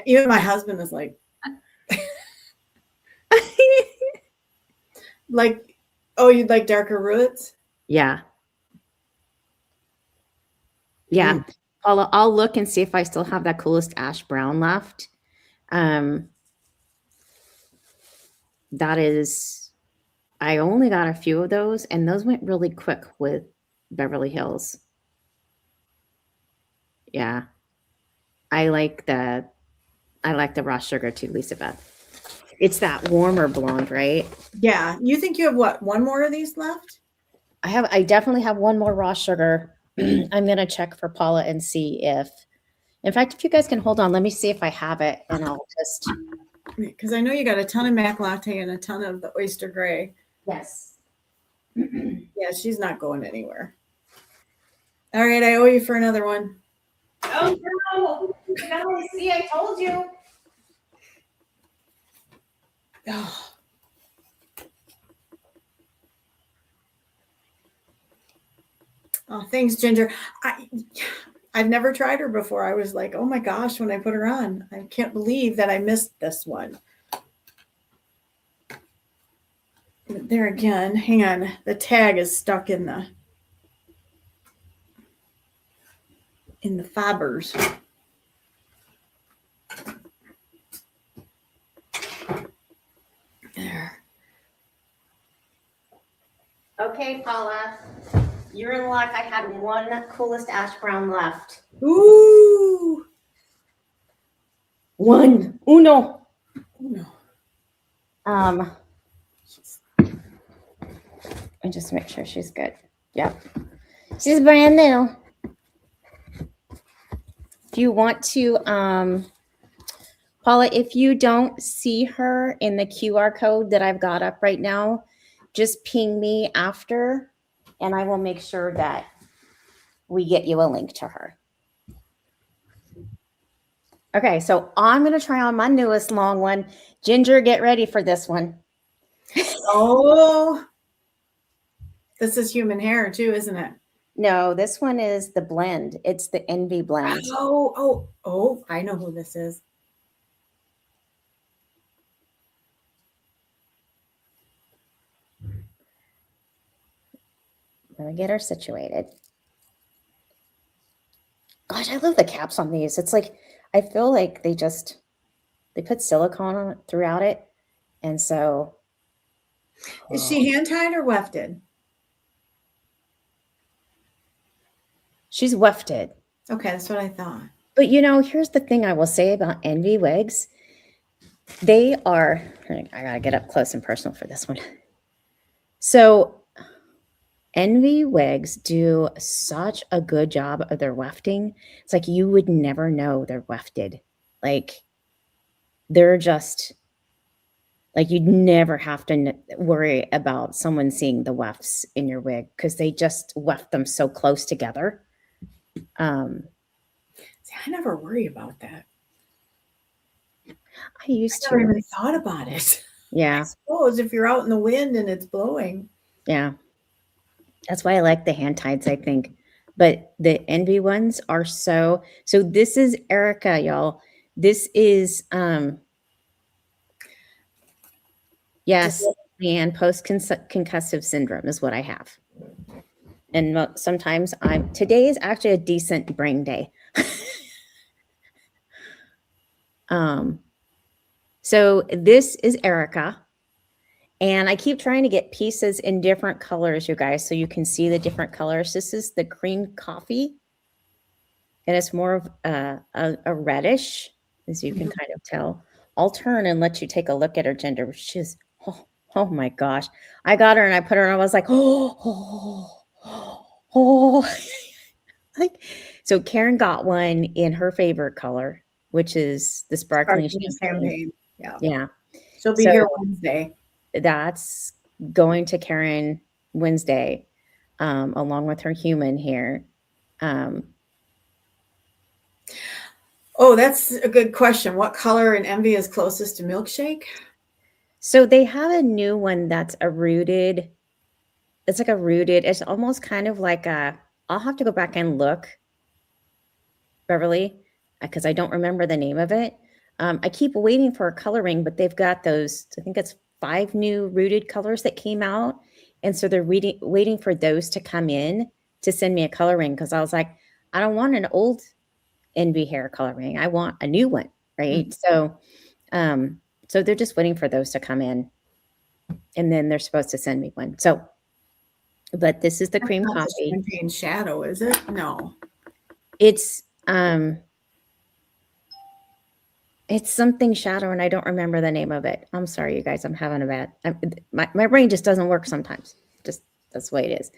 Even my husband is like, like, oh, you'd like darker roots? Yeah. Yeah. I'll look and see if I still have that coolest ash brown left. That is, I only got a few of those, and those went really quick with Beverly Hills. Yeah. I like the raw sugar too, Lisa Beth. It's that warmer blonde, right? Yeah. You think you have what? One more of these left? I definitely have one more raw sugar. I'm gonna check for Paula and see if, in fact, if you guys can hold on, let me see if I have it, and I'll just. Because I know you got a ton of Mac Latte and a ton of the Oyster Gray. Yes. Yeah, she's not going anywhere. All right, I owe you for another one. Oh no! No, see, I told you. Oh. Oh, thanks, Ginger. I've never tried her before. I was like, oh my gosh, when I put her on, I can't believe that I missed this one. But there again, hang on. The tag is stuck in the fibers. There. Okay, Paula, you're in luck. I had one coolest ash brown left. Ooh. One. Uno. No. And just make sure she's good. Yep. She's brand new. If you want to, Paula, if you don't see her in the QR code that I've got up right now, just ping me after, and I will make sure that we get you a link to her. Okay, so I'm going to try on my newest long one. Ginger, get ready for this one. Oh, this is human hair too, isn't it? No, this one is the blend. It's the Envy blend. Oh, I know who this is. Let me get her situated. Gosh, I love the caps on these. It's like, I feel like they put silicone on it throughout it. And so. Is she hand tied or wefted? She's wefted. Okay, that's what I thought. But here's the thing I will say about Envy wigs. They are, I gotta get up close and personal for this one. So Envy wigs do such a good job of their wefting. It's like you would never know they're wefted. Like they're just like you'd never have to worry about someone seeing the wefts in your wig because they just weft them so close together. See, I never worry about that. I used to. I never even thought about it. Yeah. I suppose if you're out in the wind and it's blowing. Yeah. That's why I like the hand tieds, I think. But the Envy ones are so this is Erica, y'all. This is yes, and post-concussive syndrome is what I have. And sometimes today is actually a decent brain day. So this is Erica. And I keep trying to get pieces in different colors, you guys, so you can see the different colors. This is the cream coffee. And it's more of a reddish, as you can kind of tell. I'll turn and let you take a look at her gender. She's, oh my gosh. I got her and I put her and I was like, oh. Like, so Karen got one in her favorite color, which is the sparkling champagne. Yeah. She'll be here Wednesday. That's going to Karen Wednesday, along with her human here. Oh, that's a good question. What color in Envy is closest to Milkshake? So they have a new one that's a rooted. It's like a rooted. It's almost kind of like I'll have to go back and look, Beverly, because I don't remember the name of it. I keep waiting for a coloring, but they've got those. I think it's 5 new rooted colors that came out, And so they're waiting for those to come in to send me a color ring, because I was like, I don't want an old Envy hair color ring. I want a new one, right? So so they're just waiting for those to come in, and then they're supposed to send me one. So, but this is the cream Not the coffee. champagne shadow, is it? No. It's something shadow, and I don't remember the name of it. I'm sorry, you guys. I'm having a bad. My brain just doesn't work sometimes. Just that's the way it is.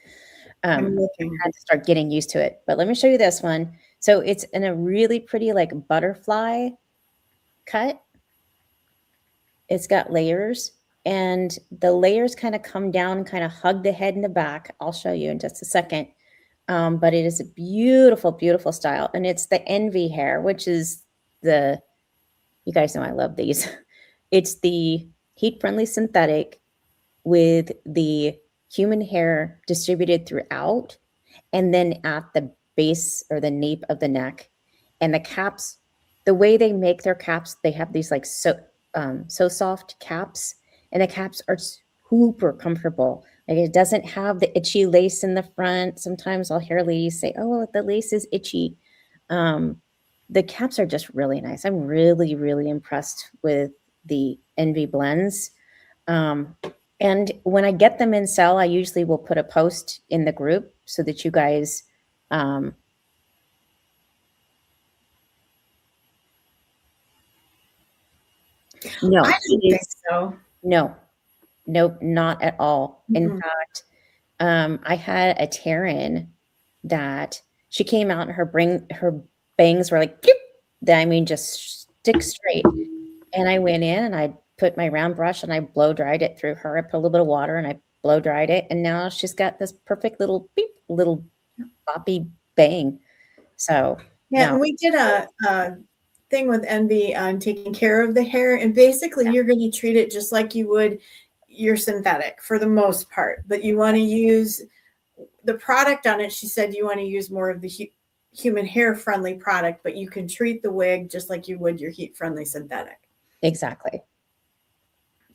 I I'm looking. had to start getting used to it. But let me show you this one. So it's in a really pretty like butterfly cut. It's got layers, and the layers kind of come down and kind of hug the head and the back. I'll show you in just a second. But it is a beautiful, beautiful style. And it's the Envy hair, which is you guys know I love these. It's the heat-friendly synthetic with the human hair distributed throughout, and then at the base or the nape of the neck. And the caps, the way they make their caps, they have these like so soft caps, and the caps are super comfortable. Like it doesn't have the itchy lace in the front. Sometimes I'll hear ladies say, "Oh, the lace is itchy." The caps are just really nice. I'm really, really impressed with the Envy blends. And when I get them in sale, I usually will put a post in the group so that you guys no, I didn't think so. No, nope, not at all. In fact, I had a Taryn that she came out and her bangs were like, I mean, just stick straight. And I went in and I put my round brush and I blow dried it through her. I put a little bit of water and I blow dried it. And now she's got this perfect little little boppy bang. So Yeah, no. and we did a thing with Envy on taking care of the hair. And basically you're going to treat it just like you would your synthetic for the most part. But you want to use the product on it. She said you want to use more of the human hair friendly product, but you can treat the wig just like you would your heat friendly synthetic. Exactly.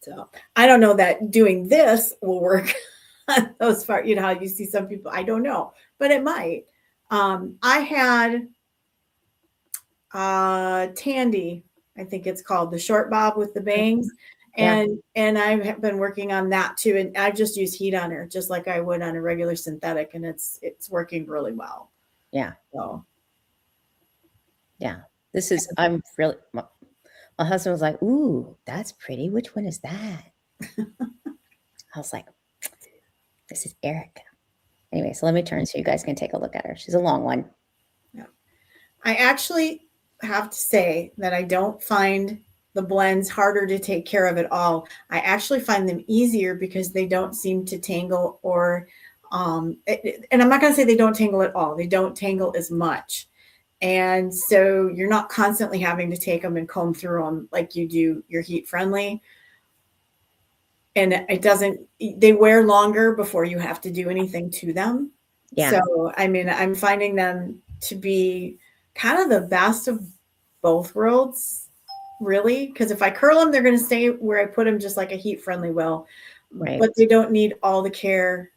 So I don't know that doing this will work on those far, you know, how you see some people, I don't know, but it might. I had Tandy, I think it's called, the short bob with the bangs. And I've been working on that too. And I just use heat on her just like I would on a regular synthetic, and it's working really well. Yeah. So yeah. This is, I'm really, my husband was like, "Ooh, that's pretty. Which one is that?" I was like, "This is Erica." Anyway, so let me turn so you guys can take a look at her. She's a long one. Yeah. I actually have to say that I don't find the blends harder to take care of at all. I actually find them easier because they don't seem to tangle or, and I'm not going to say they don't tangle at all. They don't tangle as much. And so you're not constantly having to take them and comb through them like you do your heat friendly. And it doesn't, they wear longer before you have to do anything to them. Yeah. So, I mean, I'm finding them to be kind of the best of both worlds, really. Because if I curl them, they're going to stay where I put them, just like a heat friendly will. Right. But they don't need all the care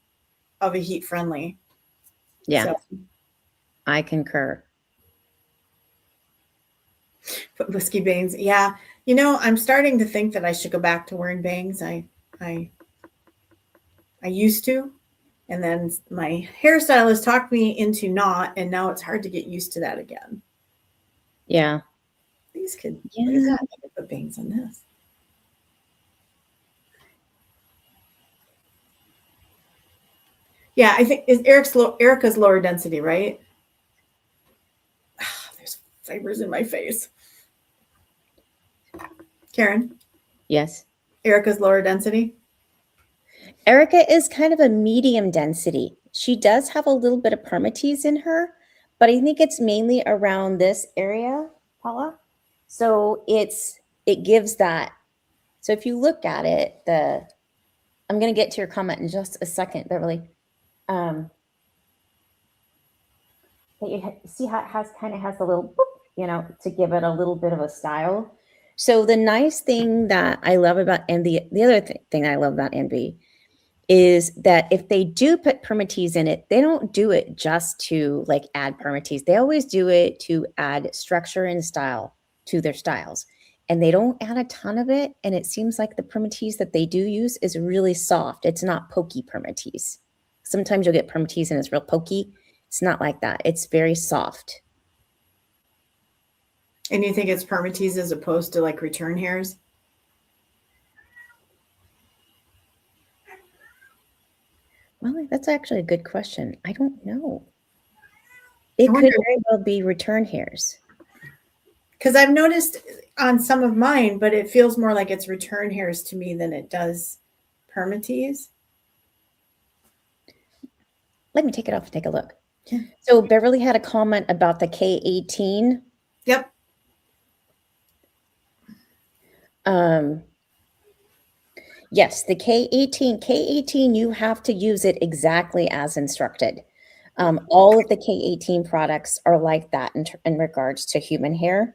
of a heat friendly. Yeah. So, I concur. Put whiskey bangs. Yeah. You know, I'm starting to think that I should go back to wearing bangs. I used to, and then my hairstylist talked me into not, and now it's hard to get used to that again. Yeah. These could, look at that. I could put bangs on this. Yeah, I think is Erica's lower density, right? There's fibers in my face. Karen? Yes. Erica's lower density? Erica is kind of a medium density. She does have a little bit of permatease in her, but I think it's mainly around this area, Paula. So it gives that. So if you look at it, I'm going to get to your comment in just a second, Beverly. But you see how it kind of has a little, boop, you know, to give it a little bit of a style. So the nice thing that I love about Envy, the other thing I love about Envy is that if they do put permatease in it, they don't do it just to like add permatease. They always do it to add structure and style to their styles. And they don't add a ton of it. And it seems like the permatease that they do use is really soft. It's not pokey permatease. Sometimes you'll get permatease and it's real pokey. It's not like that. It's very soft. And you think it's permatease as opposed to like return hairs? Well, that's actually a good question. I don't know. It I could wonder- very well be return hairs. Because I've noticed on some of mine, but it feels more like it's return hairs to me than it does permatease. Let me take it off and take a look. Yeah. So Beverly had a comment about the K18. Yep. Yes, the K18, you have to use it exactly as instructed. All of the K18 products are like that in regards to human hair.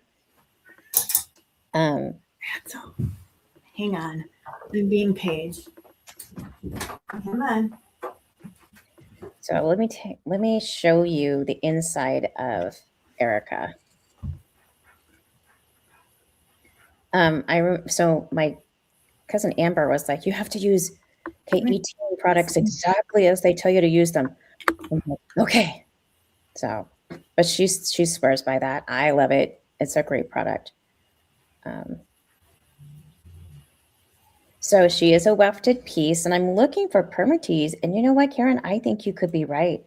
So, hang on. I'm being paged. Come on. So let me show you the inside of Erica. So my cousin Amber was like, you have to use K18 products exactly as they tell you to use them. I'm like, okay. So, but she swears by that. I love it. It's a great product. So she is a wefted piece, and I'm looking for permatease. And you know what, Karen? I think you could be right.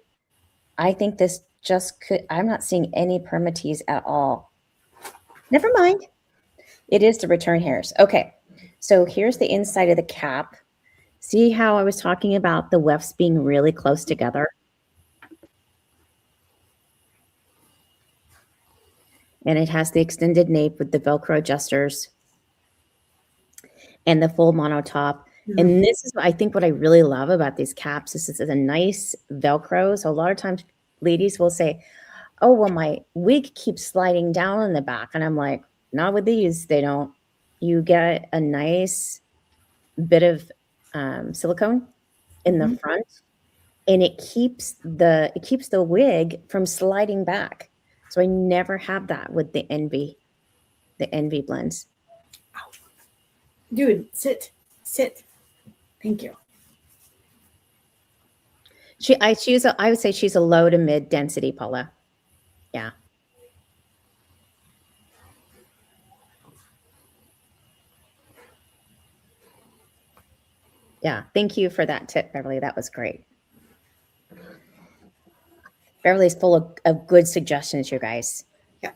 I think this just could. I'm not seeing any permatease at all. Never mind. It is the return hairs. Okay. So here's the inside of the cap. See how I was talking about the wefts being really close together? And it has the extended nape with the Velcro adjusters and the full monotop. Mhm. And this is, I think, what I really love about these caps. This is a nice Velcro. So a lot of times ladies will say, oh, well, my wig keeps sliding down in the back. And I'm like, not with these. They don't. You get a nice bit of silicone in the front, and it keeps the wig from sliding back. So I never have that with the Envy blends. Dude, sit. Thank you. I would say she's a low to mid density, Paula. Yeah. Yeah. Thank you for that tip, Beverly. That was great. Beverly's full of good suggestions, you guys. Yeah.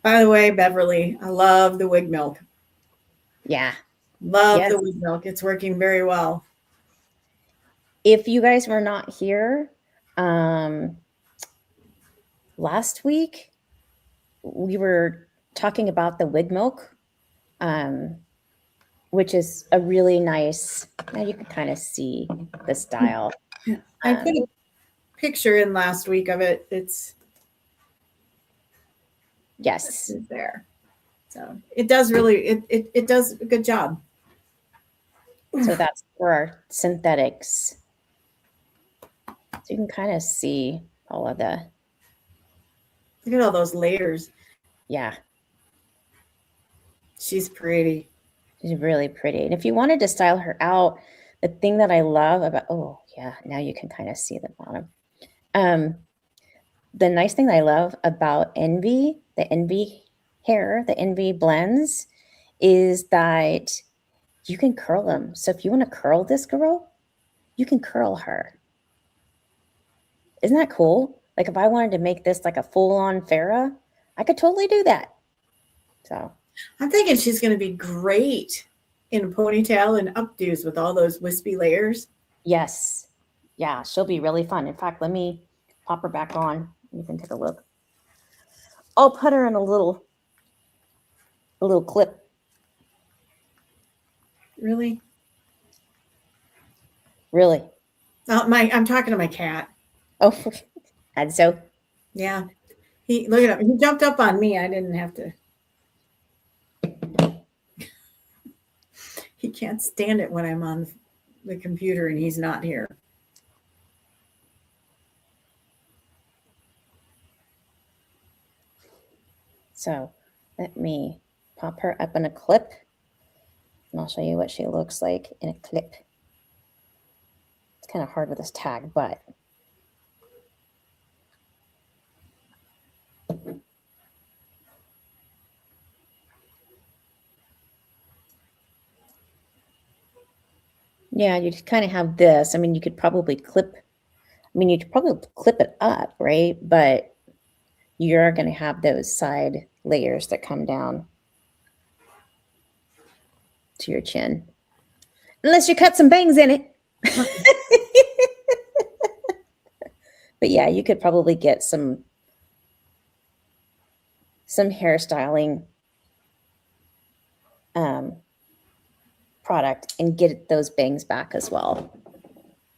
By the way, Beverly, I love the wig milk. Yeah. Love the wig milk. It's working very well. If you guys were not here last week, we were talking about the wig milk, which is a really nice, now you can kind of see the style. I put a picture in last week of it. It's yes there. So it does really, it does a good job. So that's for our synthetics. So you can kind of see all of the. Look at all those layers. Yeah. She's pretty. She's really pretty. And if you wanted to style her out, the thing that I love about, oh yeah, now you can kind of see the bottom. The nice thing that I love about Envy, the Envy hair, the Envy blends, is that you can curl them. So if you want to curl this girl, you can curl her. Isn't that cool? Like if I wanted to make this like a full-on Farrah, I could totally do that. So I'm thinking she's going to be great in a ponytail and updos with all those wispy layers. Yes. Yeah, she'll be really fun. In fact, let me pop her back on. You can take a look. I'll put her in a little clip. Really? Really? I'm talking to my cat. Oh, and so yeah, look at him. He jumped up on me. I didn't have to. He can't stand it when I'm on the computer and he's not here. So let me pop her up in a clip and I'll show you what she looks like in a clip. It's kind of hard with this tag, but yeah, you just kind of have this. I mean, you could probably clip, it up, right? But you're going to have those side layers that come down to your chin. Unless you cut some bangs in it. But yeah, you could probably get some hairstyling product and get those bangs back as well.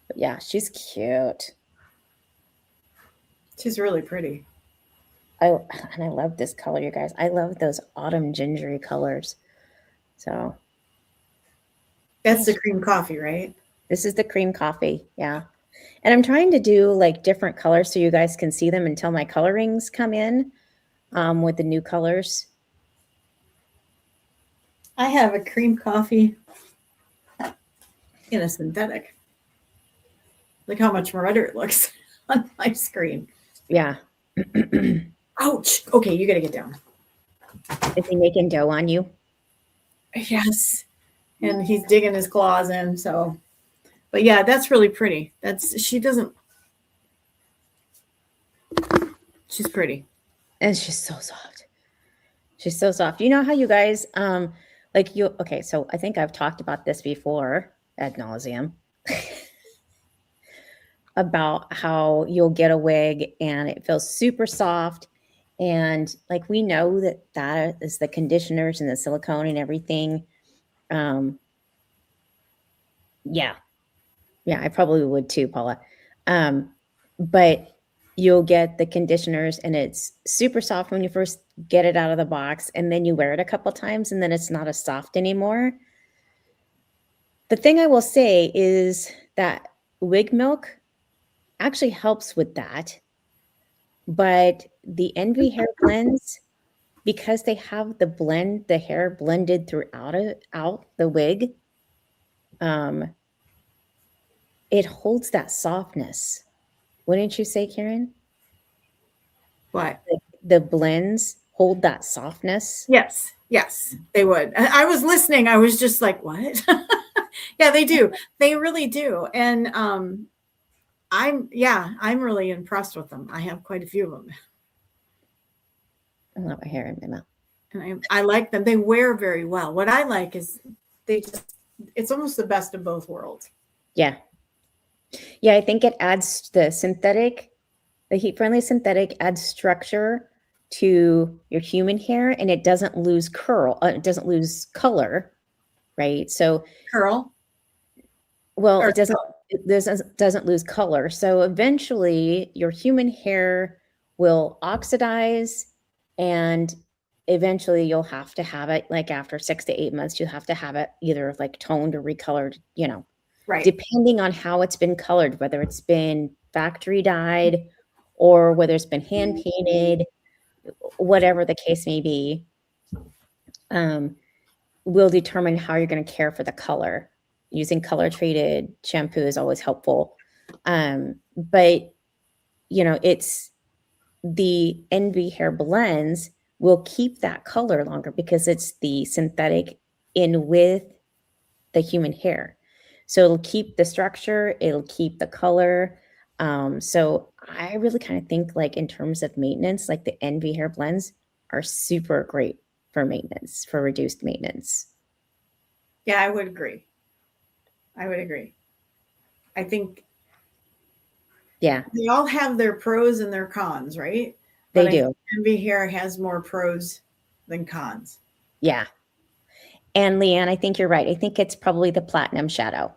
But yeah, she's cute. She's really pretty. I love this color, you guys. I love those autumn gingery colors. So that's the cream coffee, right? This is the cream coffee, yeah. And I'm trying to do like different colors so you guys can see them until my colorings come in with the new colors. I have a cream coffee in a synthetic. Look how much redder it looks on my screen. Yeah. Ouch. Okay, you got to get down. Is he making dough on you? Yes. And he's digging his claws in. So, but yeah, that's really pretty. She's pretty. And she's so soft. She's so soft. You know how you guys, okay, so I think I've talked about this before ad nauseum about how you'll get a wig and it feels super soft. And like, we know that is the conditioners and the silicone and everything. Yeah, I probably would too, Paula. But you'll get the conditioners and it's super soft when you first get it out of the box, and then you wear it a couple times and then it's not as soft anymore. The thing I will say is that wig milk actually helps with that. But the Envy hair blends, because they have the hair blended throughout the wig, it holds that softness. Wouldn't you say, Karen? What? The blends hold that softness? Yes, they would. I was listening. I was just like, what? Yeah, they do. They really do. And I'm really impressed with them. I have quite a few of them. I love my hair in my mouth. And I like them. They wear very well. What I like is it's almost the best of both worlds. Yeah. Yeah, I think it adds the heat-friendly synthetic adds structure to your human hair, and it doesn't lose it doesn't lose color, right? So curl. Well, it doesn't lose color. So eventually your human hair will oxidize, and eventually you'll have to have it, like after 6 to 8 months, you have to have it either like toned or recolored, right, depending on how it's been colored, whether it's been factory dyed or whether it's been hand painted, whatever the case may be, will determine how you're going to care for the color. Using color treated shampoo is always helpful. But it's the Envy hair blends will keep that color longer because it's the synthetic in with the human hair. So it'll keep the structure, it'll keep the color. So I really kind of think, like, in terms of maintenance, like the Envy hair blends are super great for maintenance, for reduced maintenance. Yeah, I would agree. I think they all have their pros and their cons, right? They do. Envy hair has more pros than cons. Yeah. And Leanne, I think you're right. I think it's probably the platinum shadow.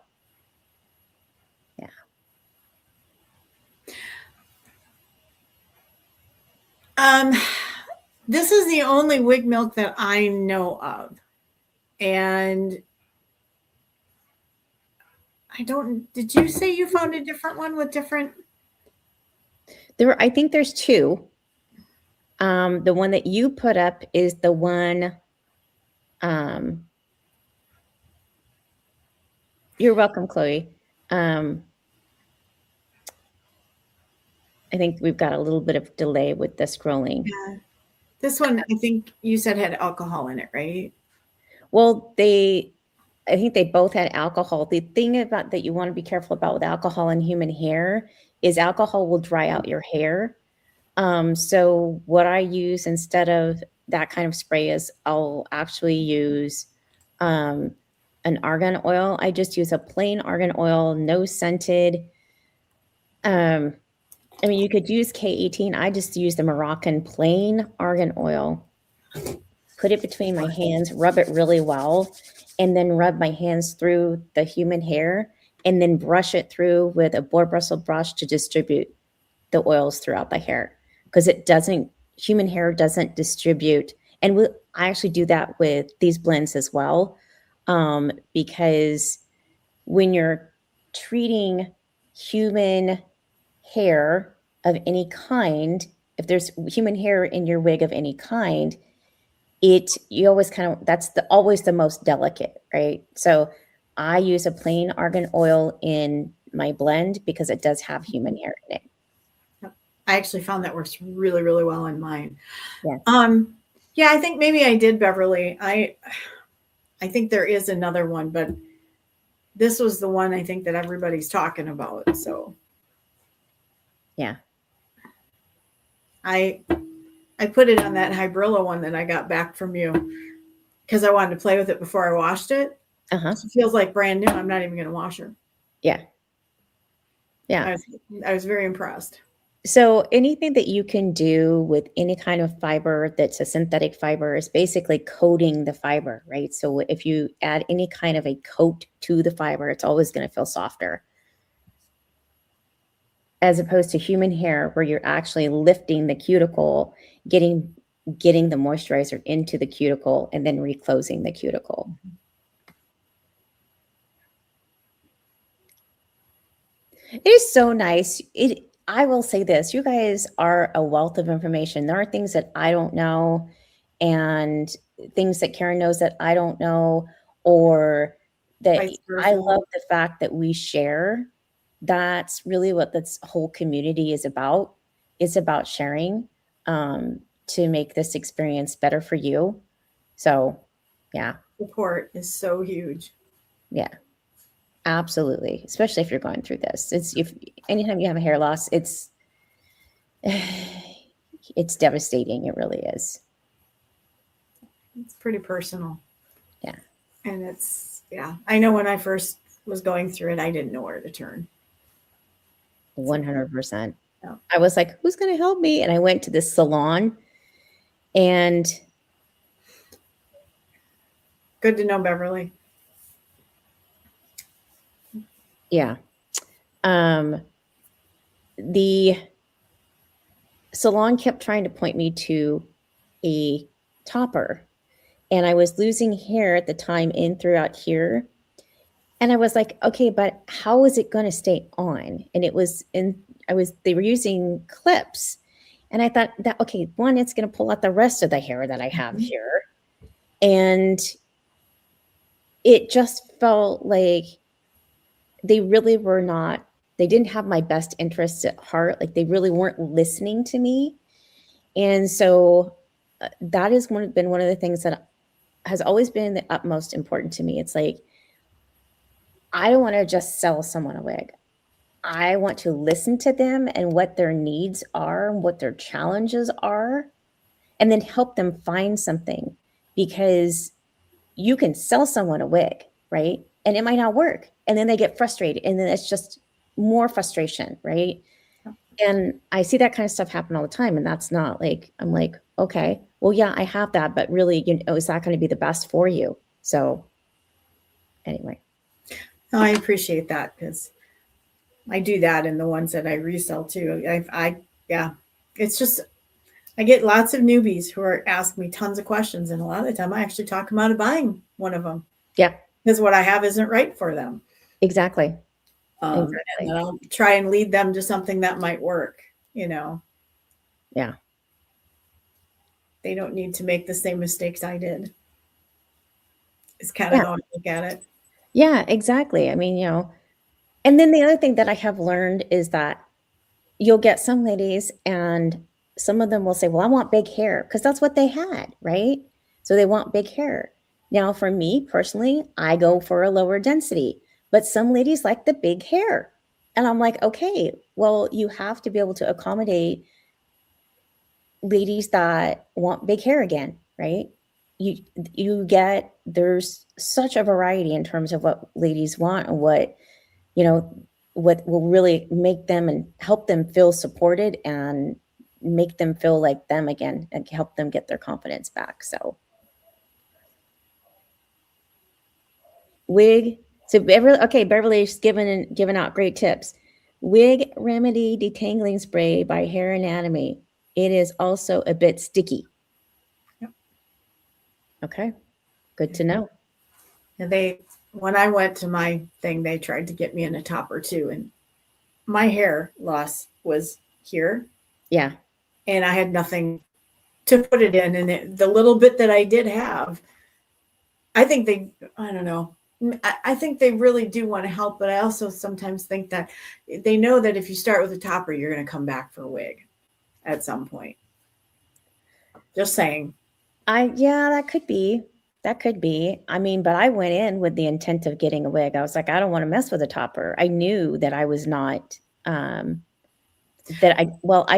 Yeah. This is the only wig milk that I know of. And Did you say you found a different one with different? I think there's two. The one that you put up is the one. You're welcome, Chloe. I think we've got a little bit of delay with the scrolling. Yeah. This one, I think you said had alcohol in it, right? Well, I think they both had alcohol. The thing about that you want to be careful about with alcohol and human hair is alcohol will dry out your hair. So what I use instead of that kind of spray is I'll actually use an argan oil. I just use a plain argan oil, no scented. I mean, you could use K18. I just use the Moroccan plain argan oil. Put it between my hands, rub it really well, and then rub my hands through the human hair, and then brush it through with a boar bristle brush to distribute the oils throughout the hair, because human hair doesn't distribute. And I actually do that with these blends as well, because when you're treating human hair of any kind, if there's human hair in your wig of any kind, you always that's always the most delicate, right? So I use a plain argan oil in my blend because it does have human hair in it. I actually found that works really, really well in mine. Yeah. Yeah, I think maybe I did, Beverly. I think there is another one, but this was the one I think that everybody's talking about. So yeah, I put it on that Hybrilla one that I got back from you because I wanted to play with it before I washed it. Uh-huh. It feels like brand new. I'm not even going to wash her. Yeah. Yeah. I was very impressed. So anything that you can do with any kind of fiber that's a synthetic fiber is basically coating the fiber, right? So if you add any kind of a coat to the fiber, it's always going to feel softer. As opposed to human hair, where you're actually lifting the cuticle, getting the moisturizer into the cuticle, and then reclosing the cuticle. It is so nice. I will say this, you guys are a wealth of information. There are things that I don't know, and things that Karen knows that I don't know, or that I love the fact that we share. That's really what this whole community is about. It's about sharing to make this experience better for you. So, yeah. Support is so huge. Yeah, absolutely. Especially if you're going through this. Anytime you have a hair loss, it's devastating. It really is. It's pretty personal. Yeah. And I know when I first was going through it, I didn't know where to turn. 100%. I was like, who's going to help me? And I went to this salon, and good to know, Beverly. Yeah. The salon kept trying to point me to a topper, and I was losing hair at the time throughout here. And I was like, okay, but how is it going to stay on? And they were using clips. And I thought that, okay, one, it's going to pull out the rest of the hair that I have here. And it just felt like they really they didn't have my best interests at heart. Like, they really weren't listening to me. And so that has been one of the things that has always been the utmost important to me. It's like, I don't want to just sell someone a wig. I want to listen to them and what their needs are, what their challenges are, and then help them find something. Because you can sell someone a wig, right? And it might not work. And then they get frustrated. And then it's just more frustration, right? And I see that kind of stuff happen all the time. And that's not like, I'm like, okay, well, yeah, I have that. But really, is that going to be the best for you? So anyway. No, I appreciate that, because I do that in the ones that I resell too. It's just, I get lots of newbies who are asking me tons of questions, and a lot of the time I actually talk them out of buying one of them. Yeah. Because what I have isn't right for them. Exactly. And Exactly. then I'll try and lead them to something that might work, you know. Yeah. They don't need to make the same mistakes I did. It's kind of Yeah. how I look at it. Yeah, exactly. I mean, and then the other thing that I have learned is that you'll get some ladies and some of them will say, well, I want big hair because that's what they had, right? So they want big hair. Now, for me personally, I go for a lower density, but some ladies like the big hair. And I'm like, okay, well, you have to be able to accommodate ladies that want big hair again, right? You there's such a variety in terms of what ladies want and you know, what will really make them and help them feel supported and make them feel like them again and help them get their confidence back. So wig. So Beverly's given out great tips. Wig Remedy Detangling Spray by Hair Anatomy. It is also a bit sticky. Yep. Okay, good to know. And when I went to my thing, they tried to get me in a topper too. And my hair loss was here. Yeah. And I had nothing to put it in. And the little bit that I did have, I don't know. I think they really do want to help, but I also sometimes think that they know that if you start with a topper, you're going to come back for a wig at some point. Just saying. Yeah, that could be. That could be. I mean, but I went in with the intent of getting a wig. I was like, I don't want to mess with a topper. I knew that I was not I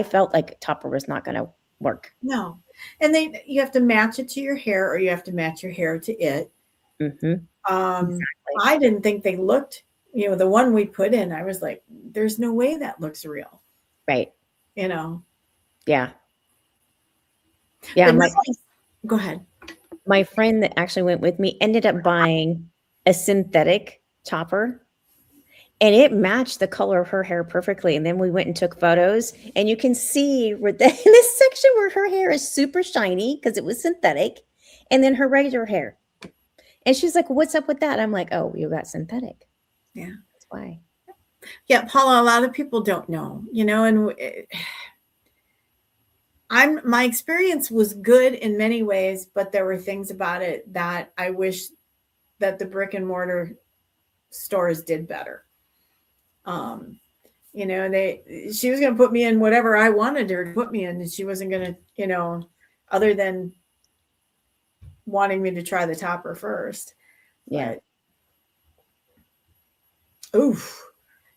felt like topper was not going to work. No. And you have to match it to your hair or you have to match your hair to it. Mm-hmm. Exactly. I didn't think they looked, the one we put in, I was like, there's no way that looks real. Right. Yeah. Yeah. Go ahead. My friend that actually went with me ended up buying a synthetic topper and it matched the color of her hair perfectly. And then we went and took photos and you can see in this section where her hair is super shiny because it was synthetic and then her regular hair. And she's like, what's up with that? I'm like, oh, you got synthetic. Yeah. That's why. Yeah, Paula, a lot of people don't know, and my experience was good in many ways, but there were things about it that I wish that the brick and mortar stores did better. She was going to put me in whatever I wanted her to put me in, and she wasn't going to, other than wanting me to try the topper first. Yeah. Oof.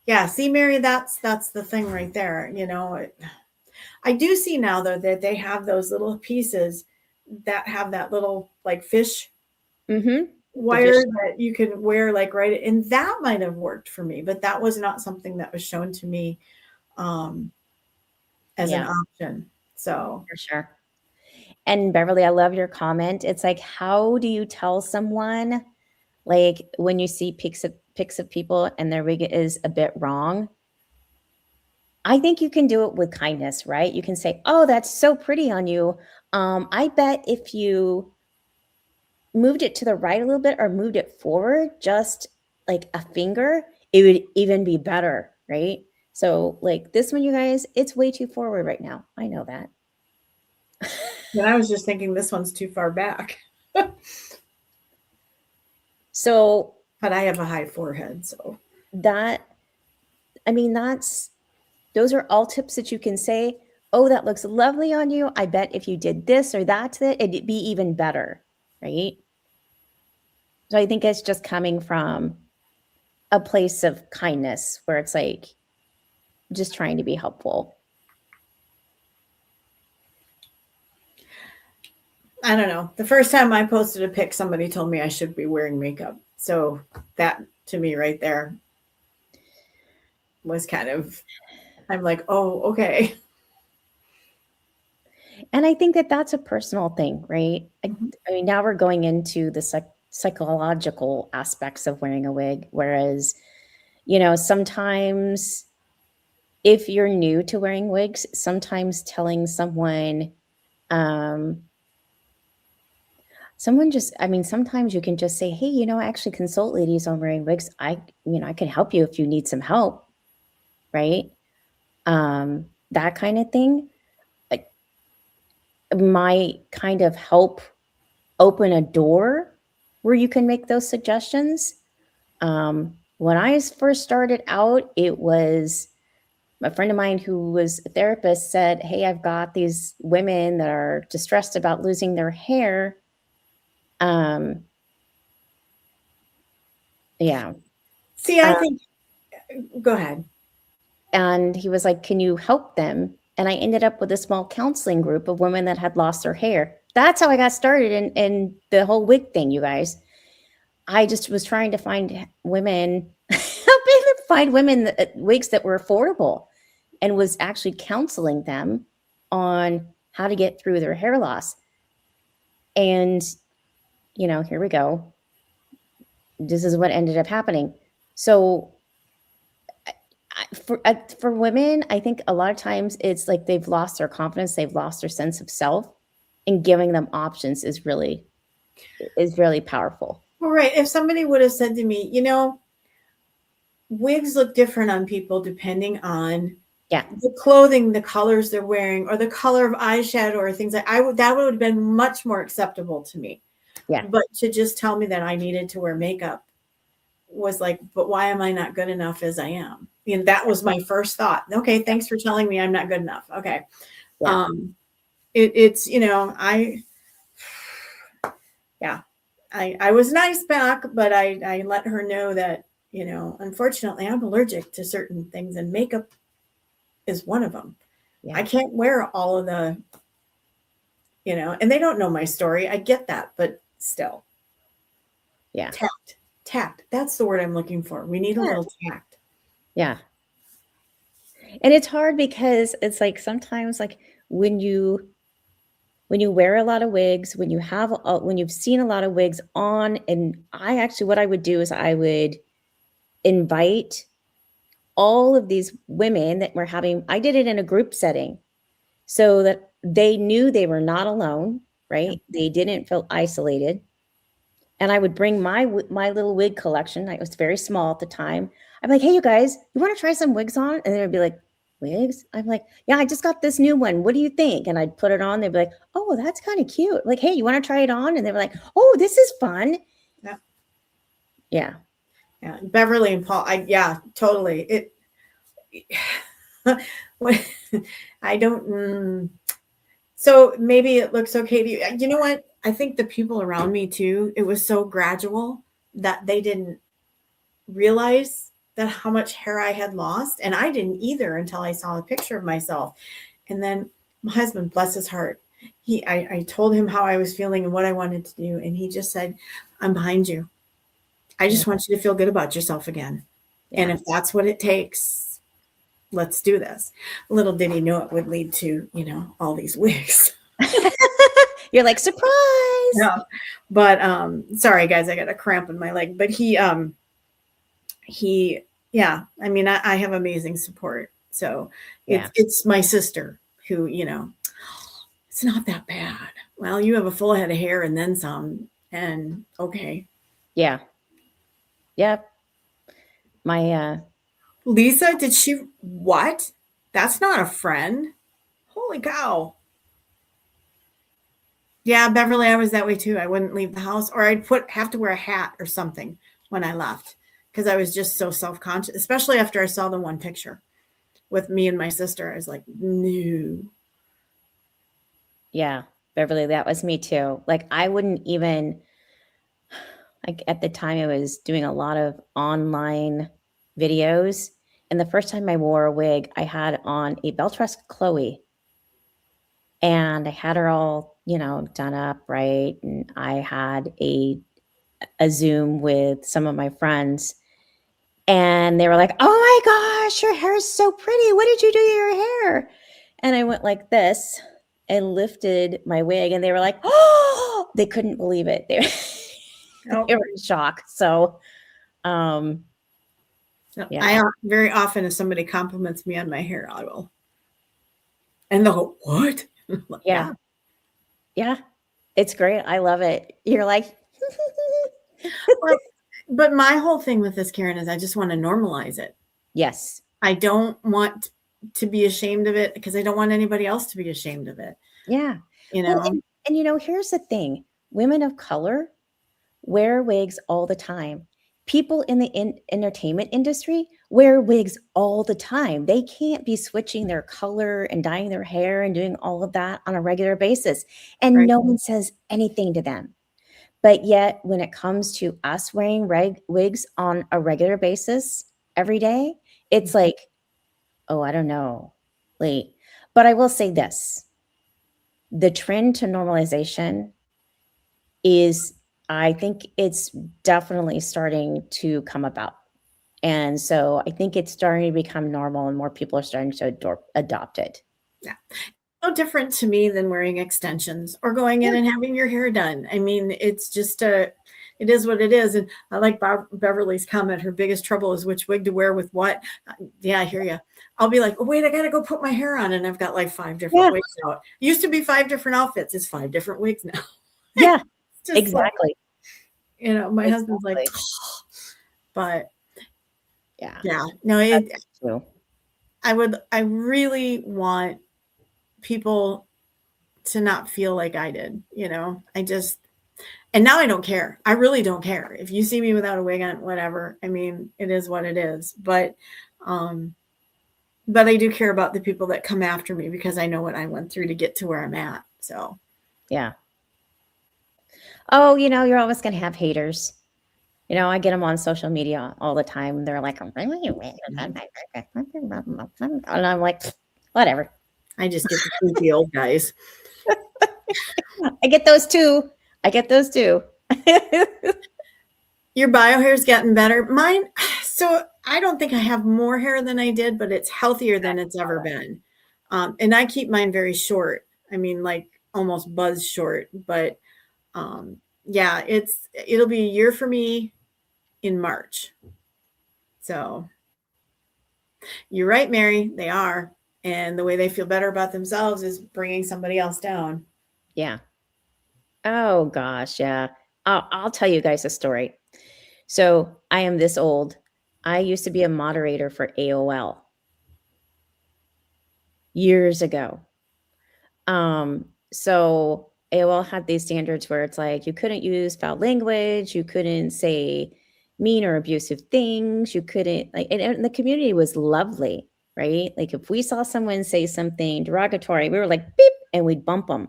Yeah. See, Mary, that's the thing right there. I do see now though that they have those little pieces that have that little like fish wire that you can wear like right, and that might have worked for me, but that was not something that was shown to me as an option. So for sure. And Beverly, I love your comment. It's like, how do you tell someone, like when you see pics of people and their wig is a bit wrong? I think you can do it with kindness, right? You can say, oh, that's so pretty on you. I bet if you moved it to the right a little bit or moved it forward just like a finger, it would even be better, right? So like this one, you guys, it's way too forward right now. I know that. And I was just thinking this one's too far back. So, but I have a high forehead, so those are all tips that you can say, oh, that looks lovely on you. I bet if you did this or that to it, it'd be even better, right? So I think it's just coming from a place of kindness where it's like just trying to be helpful. I don't know. The first time I posted a pic, somebody told me I should be wearing makeup. So that to me right there was kind of, I'm like, oh, okay. And I think that that's a personal thing, right? I mean, now we're going into the psychological aspects of wearing a wig, whereas, sometimes if you're new to wearing wigs, sometimes telling someone, someone just, I mean, sometimes you can just say, hey, I actually consult ladies on wearing wigs. I can help you if you need some help, right? That kind of thing like, might kind of help open a door where you can make those suggestions. When I first started out, it was a friend of mine who was a therapist said, hey, I've got these women that are distressed about losing their hair. Um, yeah. See, I Uh, think, go ahead. and he was like, can you help them? And I ended up with a small counseling group of women that had lost their hair. That's how I got started in the whole wig thing, you guys. I just was trying to find women, helping them find women wigs that were affordable, and was actually counseling them on how to get through their hair loss. And here we go. This is what ended up happening. So for women, I think a lot of times it's like they've lost their confidence, they've lost their sense of self, and giving them options is really powerful. All right. If somebody would have said to me, wigs look different on people depending on Yeah. the clothing, the colors they're wearing, or the color of eyeshadow, or things like that would have been much more acceptable to me. Yeah. But to just tell me that I needed to wear makeup was like, but why am I not good enough as I am? That was my first thought. Okay, thanks for telling me I'm not good enough. Okay. Yeah. It's I was nice back, but I let her know that, unfortunately I'm allergic to certain things, and makeup is one of them. Yeah. I can't wear all of the, and they don't know my story. I get that, but still. Yeah. Tact. That's the word I'm looking for. We need a little tact. Yeah. And it's hard because it's like sometimes like when you wear a lot of wigs, when you've seen a lot of wigs on, and what I would do is I would invite all of these women that were I did it in a group setting so that they knew they were not alone, right? They didn't feel isolated. And I would bring my little wig collection. It was very small at the time. I'm like, hey, you guys, you want to try some wigs on? And they would be like, wigs? I'm like, yeah, I just got this new one. What do you think? And I'd put it on. They'd be like, oh, that's kind of cute. Like, hey, you want to try it on? And they were like, oh, this is fun. Yeah. Yeah. Yeah. Beverly and Paul. Totally. I don't. So maybe it looks okay to you. You know what? I think the people around me too, it was so gradual that they didn't realize that how much hair I had lost. And I didn't either until I saw a picture of myself. And then my husband, bless his heart, I told him how I was feeling and what I wanted to do. And he just said, I'm behind you. I just want you to feel good about yourself again. Yeah. And if that's what it takes, let's do this. Little did he know it would lead to, all these wigs. You're like, surprise. No, but sorry guys, I got a cramp in my leg. But he yeah, I mean, I have amazing support. So it's my sister who, it's not that bad. Well, you have a full head of hair and then some, and okay. Yeah. Yep. My Lisa, what? That's not a friend. Holy cow. Yeah, Beverly, I was that way too. I wouldn't leave the house, or I'd have to wear a hat or something when I left, because I was just so self-conscious, especially after I saw the one picture with me and my sister. I was like, no. Yeah, Beverly, that was me too. Like, I wouldn't even, like, at the time I was doing a lot of online videos. And the first time I wore a wig, I had on a Beltress Chloe. And I had her all, done up, right? And I had a Zoom with some of my friends. And they were like, oh my gosh, your hair is so pretty. What did you do to your hair? And I went like this and lifted my wig, and they were like, oh, they couldn't believe it. They were in shock. So, yeah. I very often, if somebody compliments me on my hair, I will. And they'll go, what? Yeah. It's great. I love it. You're like, But, but my whole thing with this, Karen, is I just want to normalize it. yes. I don't want to be ashamed of it because I don't want anybody else to be ashamed of it. Yeah. You Well, know, and here's the thing. Women of color wear wigs all the time. People in the entertainment industry wear wigs all the time. They can't be switching their color and dyeing their hair and doing all of that on a regular basis. And right? no one says anything to them. But yet, when it comes to us wearing wigs on a regular basis every day, it's like, oh, I don't know. Like, but I will say this, the trend to normalization is, I think it's definitely starting to come about. And so I think it's starting to become normal and more people are starting to adopt it. Yeah. No different to me than wearing extensions or going in and having your hair done. I mean, it's just it is what it is. And I like Beverly's comment. Her biggest trouble is which wig to wear with what. Yeah, I hear you. I'll be like, oh, wait, I got to go put my hair on. And I've got like 5 different wigs out. It used to be 5 different outfits. It's 5 different wigs now. Yeah, just exactly. Like, my husband's like, oh. But yeah, no, I really want people to not feel like I did, and now I don't care. I really don't care. If you see me without a wig on, whatever. I mean, it is what it is. But I do care about the people that come after me because I know what I went through to get to where I'm at. So, yeah. Oh, you're always going to have haters. I get them on social media all the time. They're like, and I'm like, whatever. I just get to see the old guys. I get those too. Your bio hair's gotten better. Mine, so I don't think I have more hair than I did, but it's healthier than it's ever been. And I keep mine very short. I mean, like almost buzz short. But yeah, it'll be a year for me in March. So you're right, Mary. They are. And the way they feel better about themselves is bringing somebody else down. Yeah. Oh, gosh. Yeah. I'll tell you guys a story. So I am this old. I used to be a moderator for AOL years ago. So AOL had these standards where it's like you couldn't use foul language, you couldn't say mean or abusive things, you couldn't and the community was lovely, right? Like if we saw someone say something derogatory, we were like beep and we'd bump them.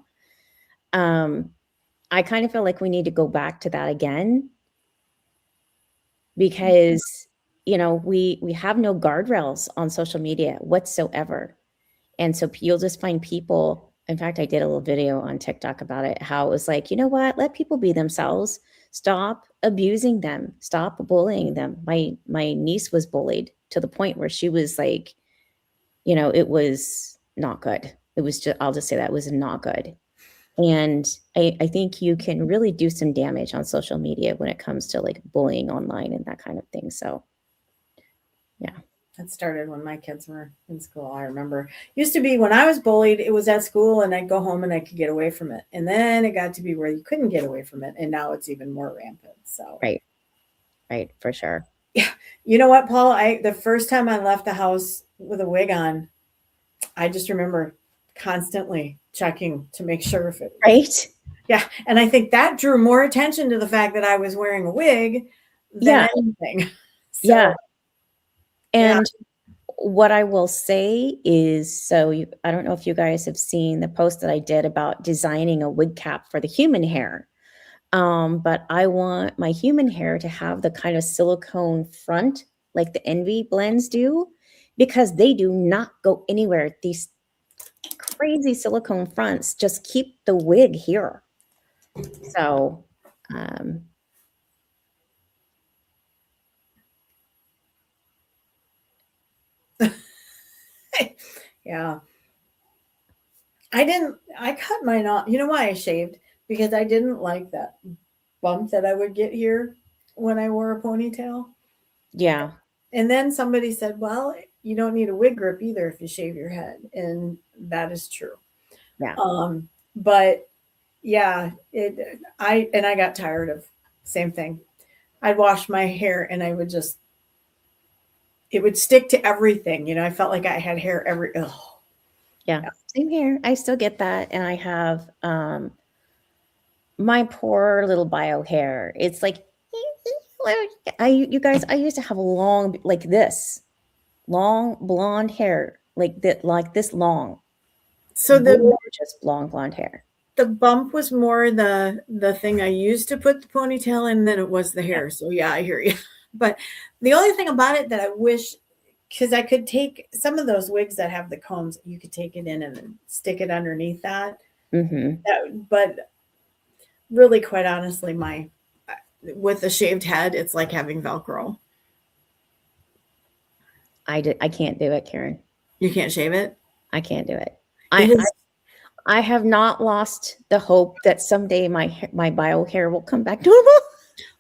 I kind of feel like we need to go back to that again because we have no guardrails on social media whatsoever. And so you'll just find people. In fact, I did a little video on TikTok about it, how it was like, you know what? Let people be themselves. Stop abusing them. Stop bullying them. My niece was bullied to the point where she was like, it was not good. It was just, I'll just say that it was not good. And I think you can really do some damage on social media when it comes to like bullying online and that kind of thing. So, yeah. That started when my kids were in school. I remember used to be when I was bullied, it was at school and I'd go home and I could get away from it. And then it got to be where you couldn't get away from it. And now it's even more rampant. So, right. For sure. Yeah. You know what, Paul? The first time I left the house with a wig on, I just remember constantly checking to make sure if it right. Yeah. And I think that drew more attention to the fact that I was wearing a wig than anything. So, yeah. And what I will say is, I don't know if you guys have seen the post that I did about designing a wig cap for the human hair. But I want my human hair to have the kind of silicone front like the Envy blends do, because they do not go anywhere. These crazy silicone fronts just keep the wig here. So, yeah. I cut mine off. You know why I shaved? Because I didn't like that bump that I would get here when I wore a ponytail. Yeah. And then somebody said, well, you don't need a wig grip either if you shave your head. And that is true. Yeah. But yeah, I got tired of same thing. I'd wash my hair and I would just it would stick to everything. I felt like I had hair ugh. Yeah, same here. I still get that, and I have my poor little bio hair. It's like you guys. I used to have long like this, long blonde hair, like that, like this long, So gorgeous long blonde hair. the bump was more the thing I used to put the ponytail in than it was the hair. So yeah, I hear you. But the only thing about it that I wish, because I could take some of those wigs that have the combs, you could take it in and then stick it underneath that. Mm-hmm. But really, quite honestly, with a shaved head, it's like having Velcro. I can't do it, Karen. You can't shave it. I can't do it. It is. I have not lost the hope that someday my bio hair will come back normal.